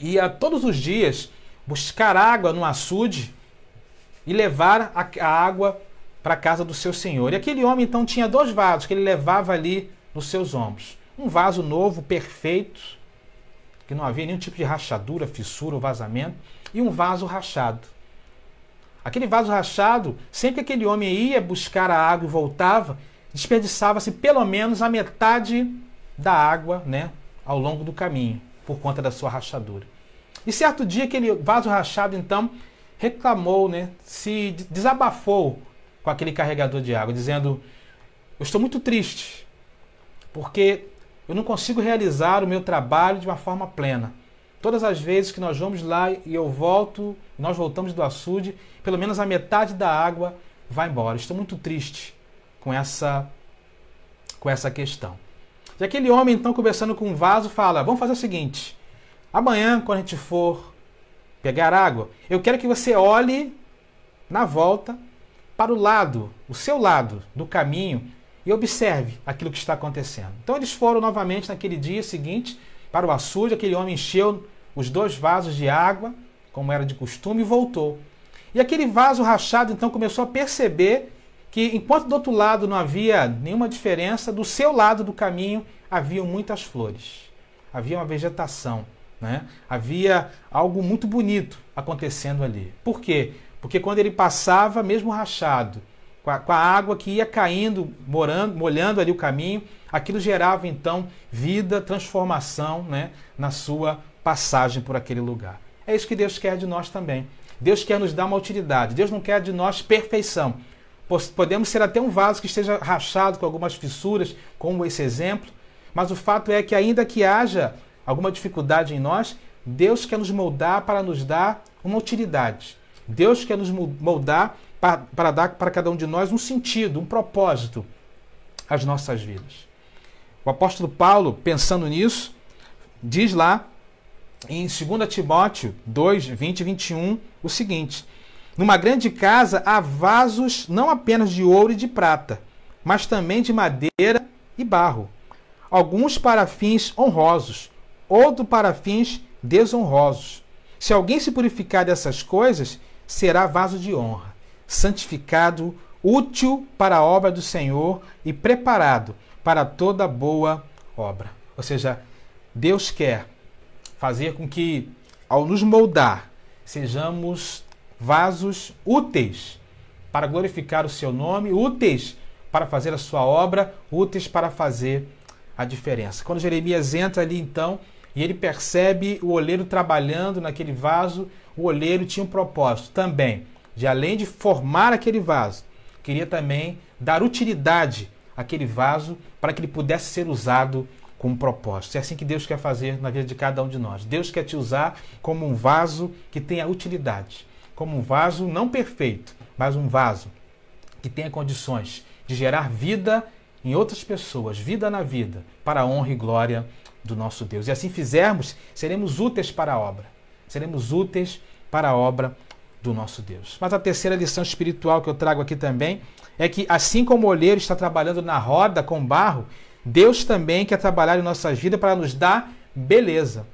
ia todos os dias buscar água no açude e levar a água para a casa do seu senhor. E aquele homem então tinha 2 vasos que ele levava ali nos seus ombros. Um vaso novo, perfeito, que não havia nenhum tipo de rachadura, fissura ou vazamento, e um vaso rachado. Aquele vaso rachado, sempre que aquele homem ia buscar a água e voltava, desperdiçava-se pelo menos a metade da água, né, ao longo do caminho, por conta da sua rachadura. E certo dia, aquele vaso rachado, então, reclamou, né, se desabafou com aquele carregador de água, dizendo: eu estou muito triste, porque eu não consigo realizar o meu trabalho de uma forma plena. Todas as vezes que nós vamos lá e nós voltamos do açude, pelo menos a metade da água vai embora. Estou muito triste com essa questão. E aquele homem, então, conversando com um vaso, fala: vamos fazer o seguinte, amanhã, quando a gente for pegar água, eu quero que você olhe na volta para o seu lado do caminho, e observe aquilo que está acontecendo. Então eles foram novamente naquele dia seguinte para o açude. Aquele homem encheu os 2 vasos de água, como era de costume, e voltou. E aquele vaso rachado então começou a perceber que, enquanto do outro lado não havia nenhuma diferença, do seu lado do caminho haviam muitas flores, havia uma vegetação, né? Havia algo muito bonito acontecendo ali. Por quê? Porque quando ele passava, mesmo rachado, com a água que ia caindo, molhando ali o caminho, aquilo gerava então vida, transformação, né, na sua passagem por aquele lugar. É isso que Deus quer de nós também. Deus quer nos dar uma utilidade. Deus não quer de nós perfeição. Podemos ser até um vaso que esteja rachado com algumas fissuras, como esse exemplo, mas o fato é que, ainda que haja alguma dificuldade em nós, Deus quer nos moldar para nos dar uma utilidade. Deus quer nos moldar para dar para cada um de nós um sentido, um propósito às nossas vidas. O apóstolo Paulo, pensando nisso, diz lá em 2 Timóteo 2, 20 e 21 o seguinte: numa grande casa há vasos não apenas de ouro e de prata, mas também de madeira e barro, alguns para fins honrosos, outros para fins desonrosos. Se alguém se purificar dessas coisas, será vaso de honra, santificado, útil para a obra do Senhor e preparado para toda boa obra. Ou seja, Deus quer fazer com que, ao nos moldar, sejamos vasos úteis para glorificar o seu nome, úteis para fazer a sua obra, úteis para fazer a diferença. Quando Jeremias entra ali, então, e ele percebe o oleiro trabalhando naquele vaso, o oleiro tinha um propósito também, de além de formar aquele vaso, queria também dar utilidade àquele vaso para que ele pudesse ser usado com um propósito. É assim que Deus quer fazer na vida de cada um de nós. Deus quer te usar como um vaso que tenha utilidade, como um vaso não perfeito, mas um vaso que tenha condições de gerar vida em outras pessoas, vida na vida, para a honra e glória do nosso Deus. E assim fizermos, seremos úteis para a obra. Seremos úteis para a obra do nosso Deus. Mas a terceira lição espiritual que eu trago aqui também é que, assim como o olheiro está trabalhando na roda com barro, Deus também quer trabalhar em nossas vidas para nos dar beleza.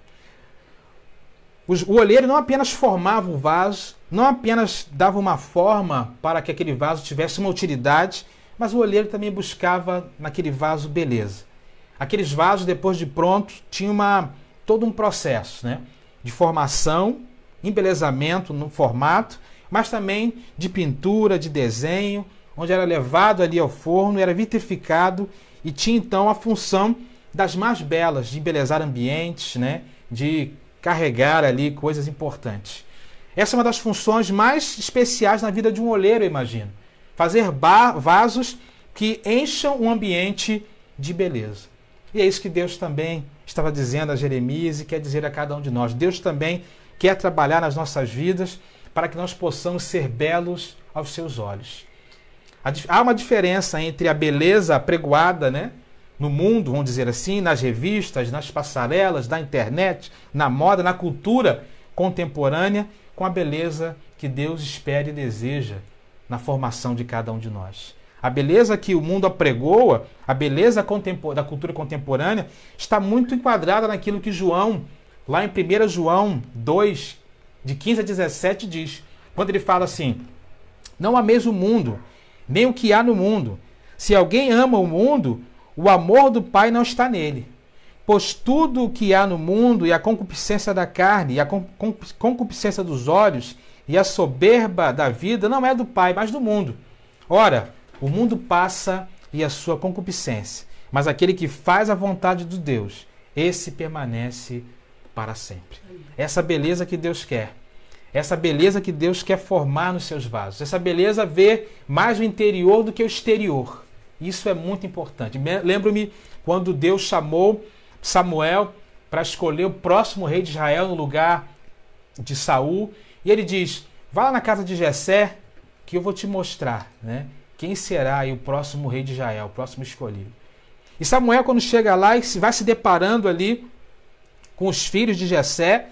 O olheiro não apenas formava o vaso, não apenas dava uma forma para que aquele vaso tivesse uma utilidade, mas o olheiro também buscava naquele vaso beleza. Aqueles vasos, depois de pronto, tinham todo um processo, né, de formação, embelezamento no formato, mas também de pintura, de desenho, onde era levado ali ao forno, era vitrificado e tinha então a função das mais belas, de embelezar ambientes, né, de carregar ali coisas importantes. Essa é uma das funções mais especiais na vida de um olheiro, eu imagino. Fazer vasos que encham um ambiente de beleza. E é isso que Deus também estava dizendo a Jeremias e quer dizer a cada um de nós. Deus também quer trabalhar nas nossas vidas para que nós possamos ser belos aos seus olhos. Há uma diferença entre a beleza apregoada, né, no mundo, vamos dizer assim, nas revistas, nas passarelas, na internet, na moda, na cultura contemporânea, com a beleza que Deus espera e deseja na formação de cada um de nós. A beleza que o mundo apregoa, a beleza da cultura contemporânea, está muito enquadrada naquilo que João, lá em 1 João 2, de 15 a 17, diz. Quando ele fala assim: não ameis o mundo, nem o que há no mundo. Se alguém ama o mundo, o amor do Pai não está nele. Pois tudo o que há no mundo, e a concupiscência da carne, e a concupiscência dos olhos, e a soberba da vida, não é do Pai, mas do mundo. Ora, o mundo passa e a sua concupiscência, mas aquele que faz a vontade de Deus, esse permanece para sempre. Essa beleza que Deus quer, essa beleza que Deus quer formar nos seus vasos, essa beleza vê mais o interior do que o exterior. Isso é muito importante. Lembro-me quando Deus chamou Samuel para escolher o próximo rei de Israel no lugar de Saul, e ele diz: vá lá na casa de Jessé que eu vou te mostrar, né, quem será aí o próximo rei de Israel, o próximo escolhido. E Samuel, quando chega lá e vai se deparando ali com os filhos de Jessé,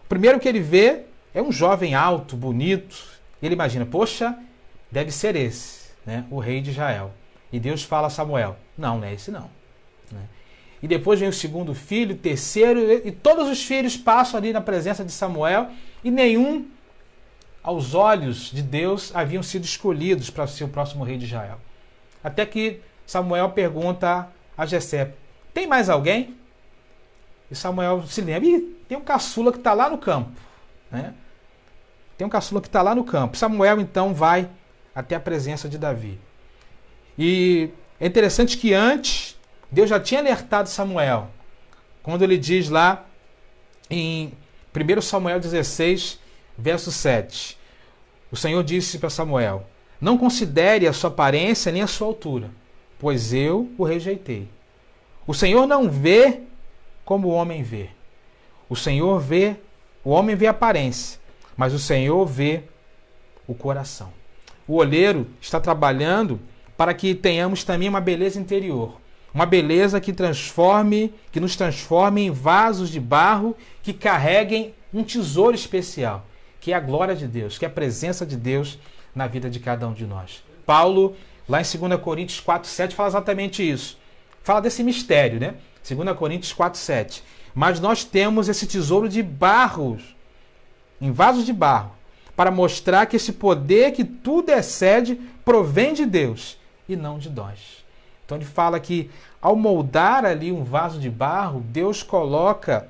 o primeiro que ele vê é um jovem alto, bonito. Ele imagina: poxa, deve ser esse, né, o rei de Israel. E Deus fala a Samuel: não, não é esse não. E depois vem o segundo filho, o terceiro, e todos os filhos passam ali na presença de Samuel, e nenhum, aos olhos de Deus, haviam sido escolhidos para ser o próximo rei de Israel. Até que Samuel pergunta a Jessé: tem mais alguém? E Samuel se lembra: tem um caçula que está lá no campo, né? Tem um caçula que está lá no campo. Samuel então vai até a presença de Davi. E é interessante que antes Deus já tinha alertado Samuel, quando ele diz lá em 1 Samuel 16, verso 7. O Senhor disse para Samuel: não considere a sua aparência nem a sua altura, pois eu o rejeitei. O Senhor não vê como o homem vê. O homem vê a aparência, mas o Senhor vê o coração. O olheiro está trabalhando para que tenhamos também uma beleza interior. Uma beleza que nos transforme em vasos de barro que carreguem um tesouro especial, que é a glória de Deus, que é a presença de Deus na vida de cada um de nós. Paulo, lá em 2 Coríntios 4,7, fala exatamente isso. Fala desse mistério, né? 2 Coríntios 4,7. Mas nós temos esse tesouro de barros, em vasos de barro, para mostrar que esse poder que tudo excede provém de Deus e não de nós. Então ele fala que ao moldar ali um vaso de barro, Deus coloca,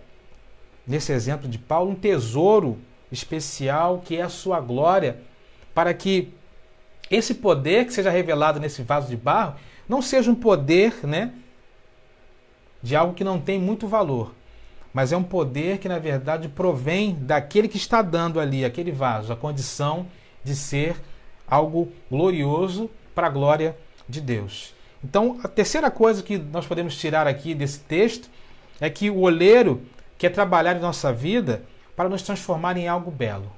nesse exemplo de Paulo, um tesouro especial que é a sua glória, para que esse poder que seja revelado nesse vaso de barro não seja um poder, né, de algo que não tem muito valor, mas é um poder que na verdade provém daquele que está dando ali aquele vaso, a condição de ser algo glorioso para a glória de Deus. Então, a terceira coisa que nós podemos tirar aqui desse texto é que o olheiro quer trabalhar em nossa vida para nos transformar em algo belo.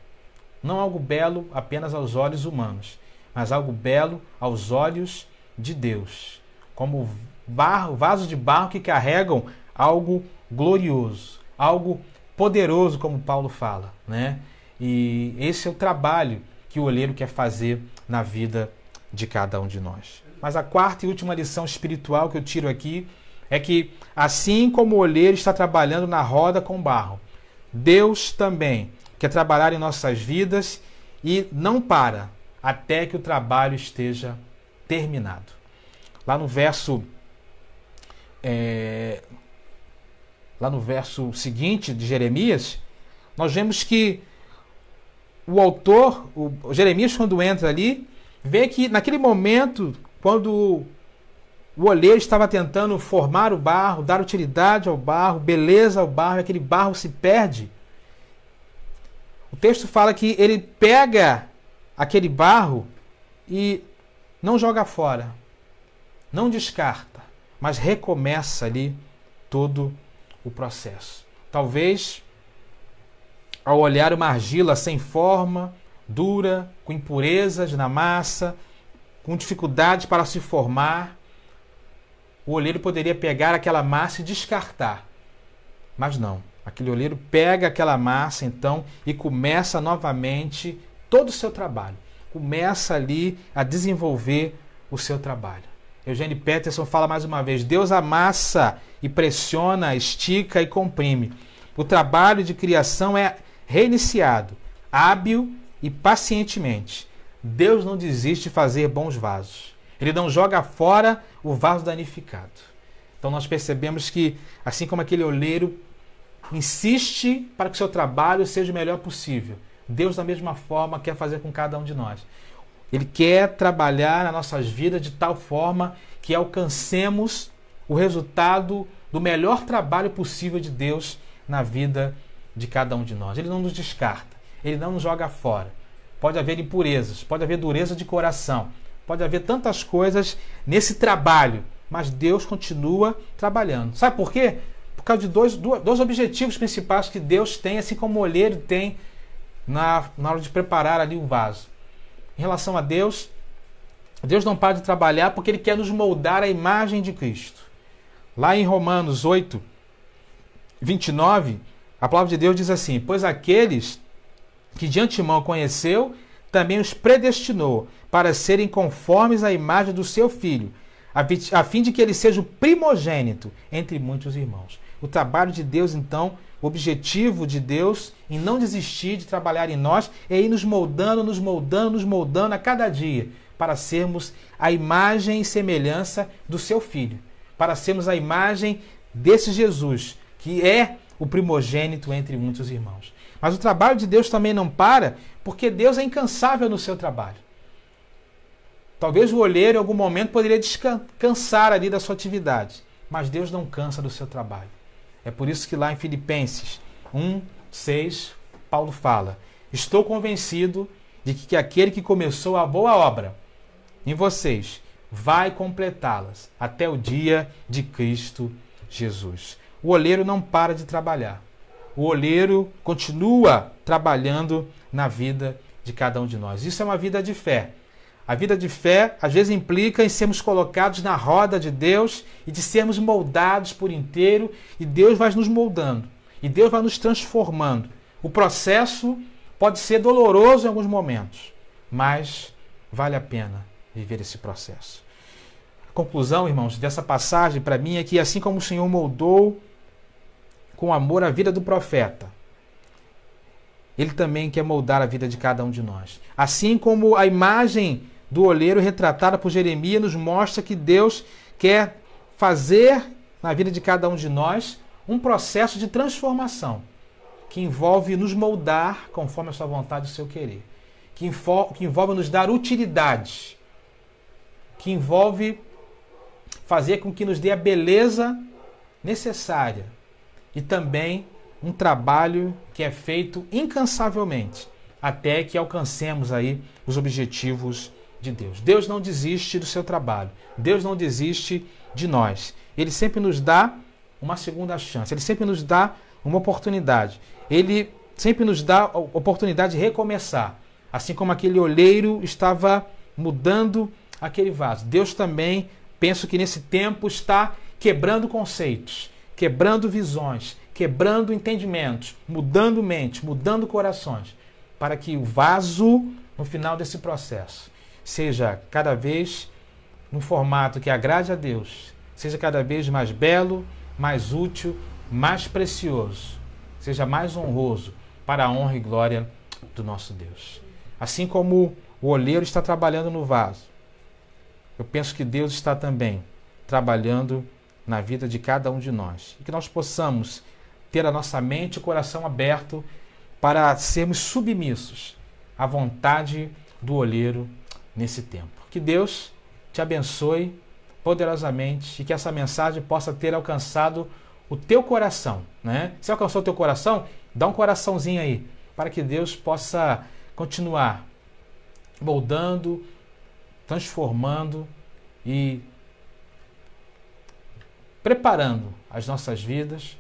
Não algo belo apenas aos olhos humanos, mas algo belo aos olhos de Deus. Como vasos de barro que carregam algo glorioso, algo poderoso, como Paulo fala, né? E esse é o trabalho que o olheiro quer fazer na vida de cada um de nós. Mas a quarta e última lição espiritual que eu tiro aqui é que, assim como o olheiro está trabalhando na roda com barro, Deus também quer trabalhar em nossas vidas e não para até que o trabalho esteja terminado. Lá no verso seguinte de Jeremias, nós vemos que o autor, o Jeremias, quando entra ali, vê que naquele momento, quando o olheiro estava tentando formar o barro, dar utilidade ao barro, beleza ao barro, e aquele barro se perde, o texto fala que ele pega aquele barro e não joga fora, não descarta, mas recomeça ali todo o processo. Talvez, ao olhar uma argila sem forma, dura, com impurezas na massa, com dificuldades para se formar, o olheiro poderia pegar aquela massa e descartar. Mas não. Aquele olheiro pega aquela massa, então, e começa novamente todo o seu trabalho. Começa ali a desenvolver o seu trabalho. Eugene Peterson fala mais uma vez: Deus amassa e pressiona, estica e comprime. O trabalho de criação é reiniciado, hábil e pacientemente. Deus não desiste de fazer bons vasos. Ele não joga fora o vaso danificado. Então nós percebemos que, assim como aquele olheiro insiste para que o seu trabalho seja o melhor possível, Deus da mesma forma quer fazer com cada um de nós. Ele quer trabalhar nas nossas vidas de tal forma que alcancemos o resultado do melhor trabalho possível de Deus na vida de cada um de nós. Ele não nos descarta, ele não nos joga fora. Pode haver impurezas, pode haver dureza de coração, pode haver tantas coisas nesse trabalho, mas Deus continua trabalhando. Sabe por quê? Por causa de dois objetivos principais que Deus tem, assim como o olheiro tem na hora de preparar ali um vaso. Em relação a Deus, Deus não para de trabalhar porque Ele quer nos moldar à imagem de Cristo. Lá em Romanos 8, 29, a palavra de Deus diz assim: pois aqueles que de antemão conheceu, também os predestinou para serem conformes à imagem do seu Filho, a fim de que ele seja o primogênito entre muitos irmãos. O trabalho de Deus, então, o objetivo de Deus em não desistir de trabalhar em nós é ir nos moldando a cada dia, para sermos a imagem e semelhança do seu Filho, para sermos a imagem desse Jesus, que é o primogênito entre muitos irmãos. Mas o trabalho de Deus também não para, porque Deus é incansável no seu trabalho. Talvez o olheiro em algum momento poderia descansar ali da sua atividade, mas Deus não cansa do seu trabalho. É por isso que lá em Filipenses 1:6, Paulo fala: estou convencido de que aquele que começou a boa obra em vocês vai completá-las até o dia de Cristo Jesus. O olheiro não para de trabalhar. O olheiro continua trabalhando na vida de cada um de nós. Isso é uma vida de fé. A vida de fé, às vezes, implica em sermos colocados na roda de Deus e de sermos moldados por inteiro, e Deus vai nos moldando, e Deus vai nos transformando. O processo pode ser doloroso em alguns momentos, mas vale a pena viver esse processo. A conclusão, irmãos, dessa passagem para mim é que, assim como o Senhor moldou com amor a vida do profeta, Ele também quer moldar a vida de cada um de nós. Assim como a imagem do olheiro retratada por Jeremias nos mostra que Deus quer fazer na vida de cada um de nós um processo de transformação que envolve nos moldar conforme a sua vontade e o seu querer, que envolve nos dar utilidade, que envolve fazer com que nos dê a beleza necessária e também um trabalho que é feito incansavelmente até que alcancemos aí os objetivos de Deus. Deus não desiste do seu trabalho. Deus não desiste de nós. Ele sempre nos dá uma segunda chance. Ele sempre nos dá uma oportunidade. Ele sempre nos dá a oportunidade de recomeçar. Assim como aquele olheiro estava mudando aquele vaso. Deus também, penso que nesse tempo, está quebrando conceitos, quebrando visões, quebrando entendimentos, mudando mentes, mudando corações, para que o vaso, no final desse processo, seja cada vez num formato que agrade a Deus, seja cada vez mais belo, mais útil, mais precioso, seja mais honroso, para a honra e glória do nosso Deus. Assim como o oleiro está trabalhando no vaso, eu penso que Deus está também trabalhando na vida de cada um de nós. E que nós possamos ter a nossa mente e coração aberto para sermos submissos à vontade do oleiro nesse tempo. Que Deus te abençoe poderosamente e que essa mensagem possa ter alcançado o teu coração, né? Se alcançou o teu coração, dá um coraçãozinho aí, para que Deus possa continuar moldando, transformando e preparando as nossas vidas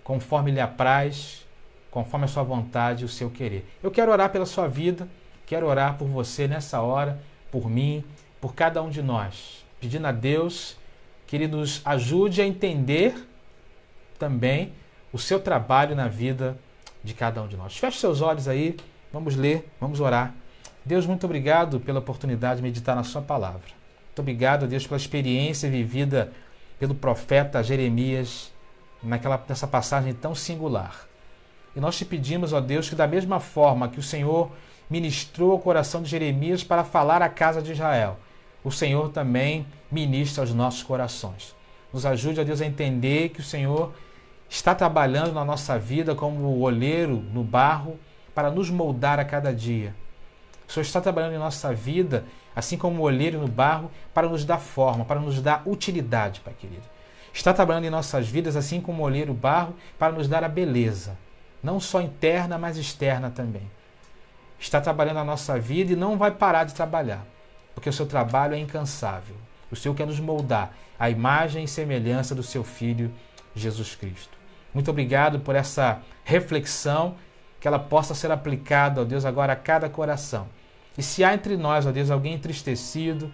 conforme lhe apraz, conforme a sua vontade e o seu querer. Eu quero orar pela sua vida, quero orar por você nessa hora, por mim, por cada um de nós, pedindo a Deus que Ele nos ajude a entender também o seu trabalho na vida de cada um de nós. Feche seus olhos aí, vamos ler, vamos orar. Deus, muito obrigado pela oportunidade de meditar na sua palavra. Muito obrigado, Deus, pela experiência vivida pelo profeta Jeremias nessa passagem tão singular. E nós te pedimos, ó Deus, que da mesma forma que o Senhor ministrou o coração de Jeremias para falar à casa de Israel, o Senhor também ministra aos nossos corações. Nos ajude, ó Deus, a entender que o Senhor está trabalhando na nossa vida como o oleiro no barro para nos moldar a cada dia. O Senhor está trabalhando em nossa vida, assim como o oleiro no barro, para nos dar forma, para nos dar utilidade, Pai querido. Está trabalhando em nossas vidas, assim como o oleiro barro, para nos dar a beleza, não só interna, mas externa também. Está trabalhando na nossa vida e não vai parar de trabalhar, porque o seu trabalho é incansável. O Senhor quer nos moldar à imagem e semelhança do seu Filho, Jesus Cristo. Muito obrigado por essa reflexão, que ela possa ser aplicada, ó Deus, agora a cada coração. E se há entre nós, ó Deus, alguém entristecido,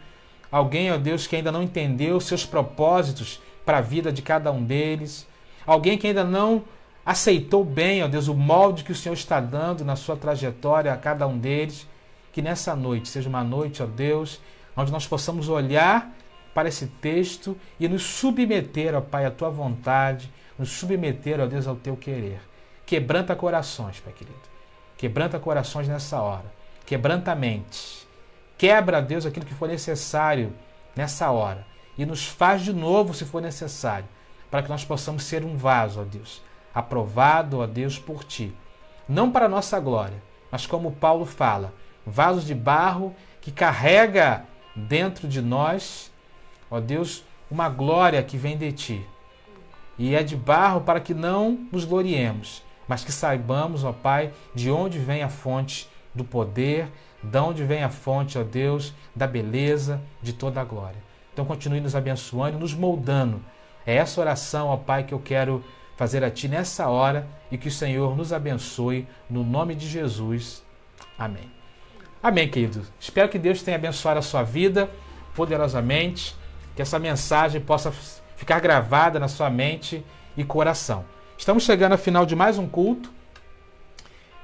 alguém, ó Deus, que ainda não entendeu os seus propósitos para a vida de cada um deles, alguém que ainda não aceitou bem, ó Deus, o molde que o Senhor está dando na sua trajetória a cada um deles, que nessa noite seja uma noite, ó Deus, onde nós possamos olhar para esse texto e nos submeter, ó Pai, à tua vontade, nos submeter, ó Deus, ao teu querer. Quebranta corações, Pai querido. Quebranta corações nessa hora. Quebranta mentes. Quebra, Deus, aquilo que for necessário nessa hora. E nos faz de novo, se for necessário, para que nós possamos ser um vaso, ó Deus, aprovado, ó Deus, por Ti. Não para a nossa glória, mas como Paulo fala, vasos de barro que carrega dentro de nós, ó Deus, uma glória que vem de Ti. E é de barro para que não nos gloriemos, mas que saibamos, ó Pai, de onde vem a fonte do poder, de onde vem a fonte, ó Deus, da beleza, de toda a glória. Então continue nos abençoando, nos moldando. É essa oração, ó Pai, que eu quero fazer a Ti nessa hora e que o Senhor nos abençoe no nome de Jesus. Amém. Amém, querido. Espero que Deus tenha abençoado a sua vida poderosamente, que essa mensagem possa ficar gravada na sua mente e coração. Estamos chegando ao final de mais um culto.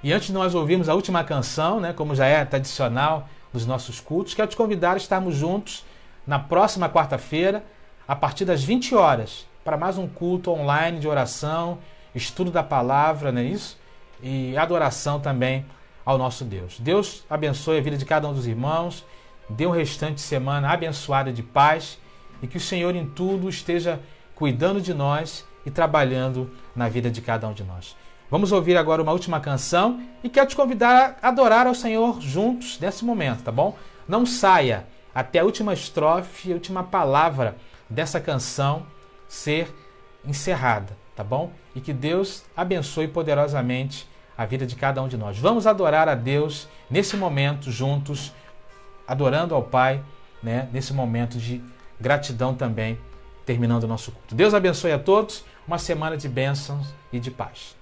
E antes de nós ouvirmos a última canção, né, como já é tradicional dos nossos cultos, quero te convidar a estarmos juntos na próxima quarta-feira, a partir das 20 horas, para mais um culto online de oração, estudo da palavra, não é isso? E adoração também ao nosso Deus. Deus abençoe a vida de cada um dos irmãos, dê um restante de semana abençoada de paz e que o Senhor em tudo esteja cuidando de nós e trabalhando na vida de cada um de nós. Vamos ouvir agora uma última canção e quero te convidar a adorar ao Senhor juntos nesse momento, tá bom? Não saia até a última estrofe, a última palavra dessa canção ser encerrada, tá bom? E que Deus abençoe poderosamente a vida de cada um de nós. Vamos adorar a Deus nesse momento juntos, adorando ao Pai, né? Nesse momento de gratidão também, terminando o nosso culto. Deus abençoe a todos, uma semana de bênçãos e de paz.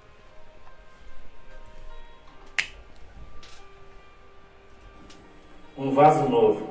Um vaso novo.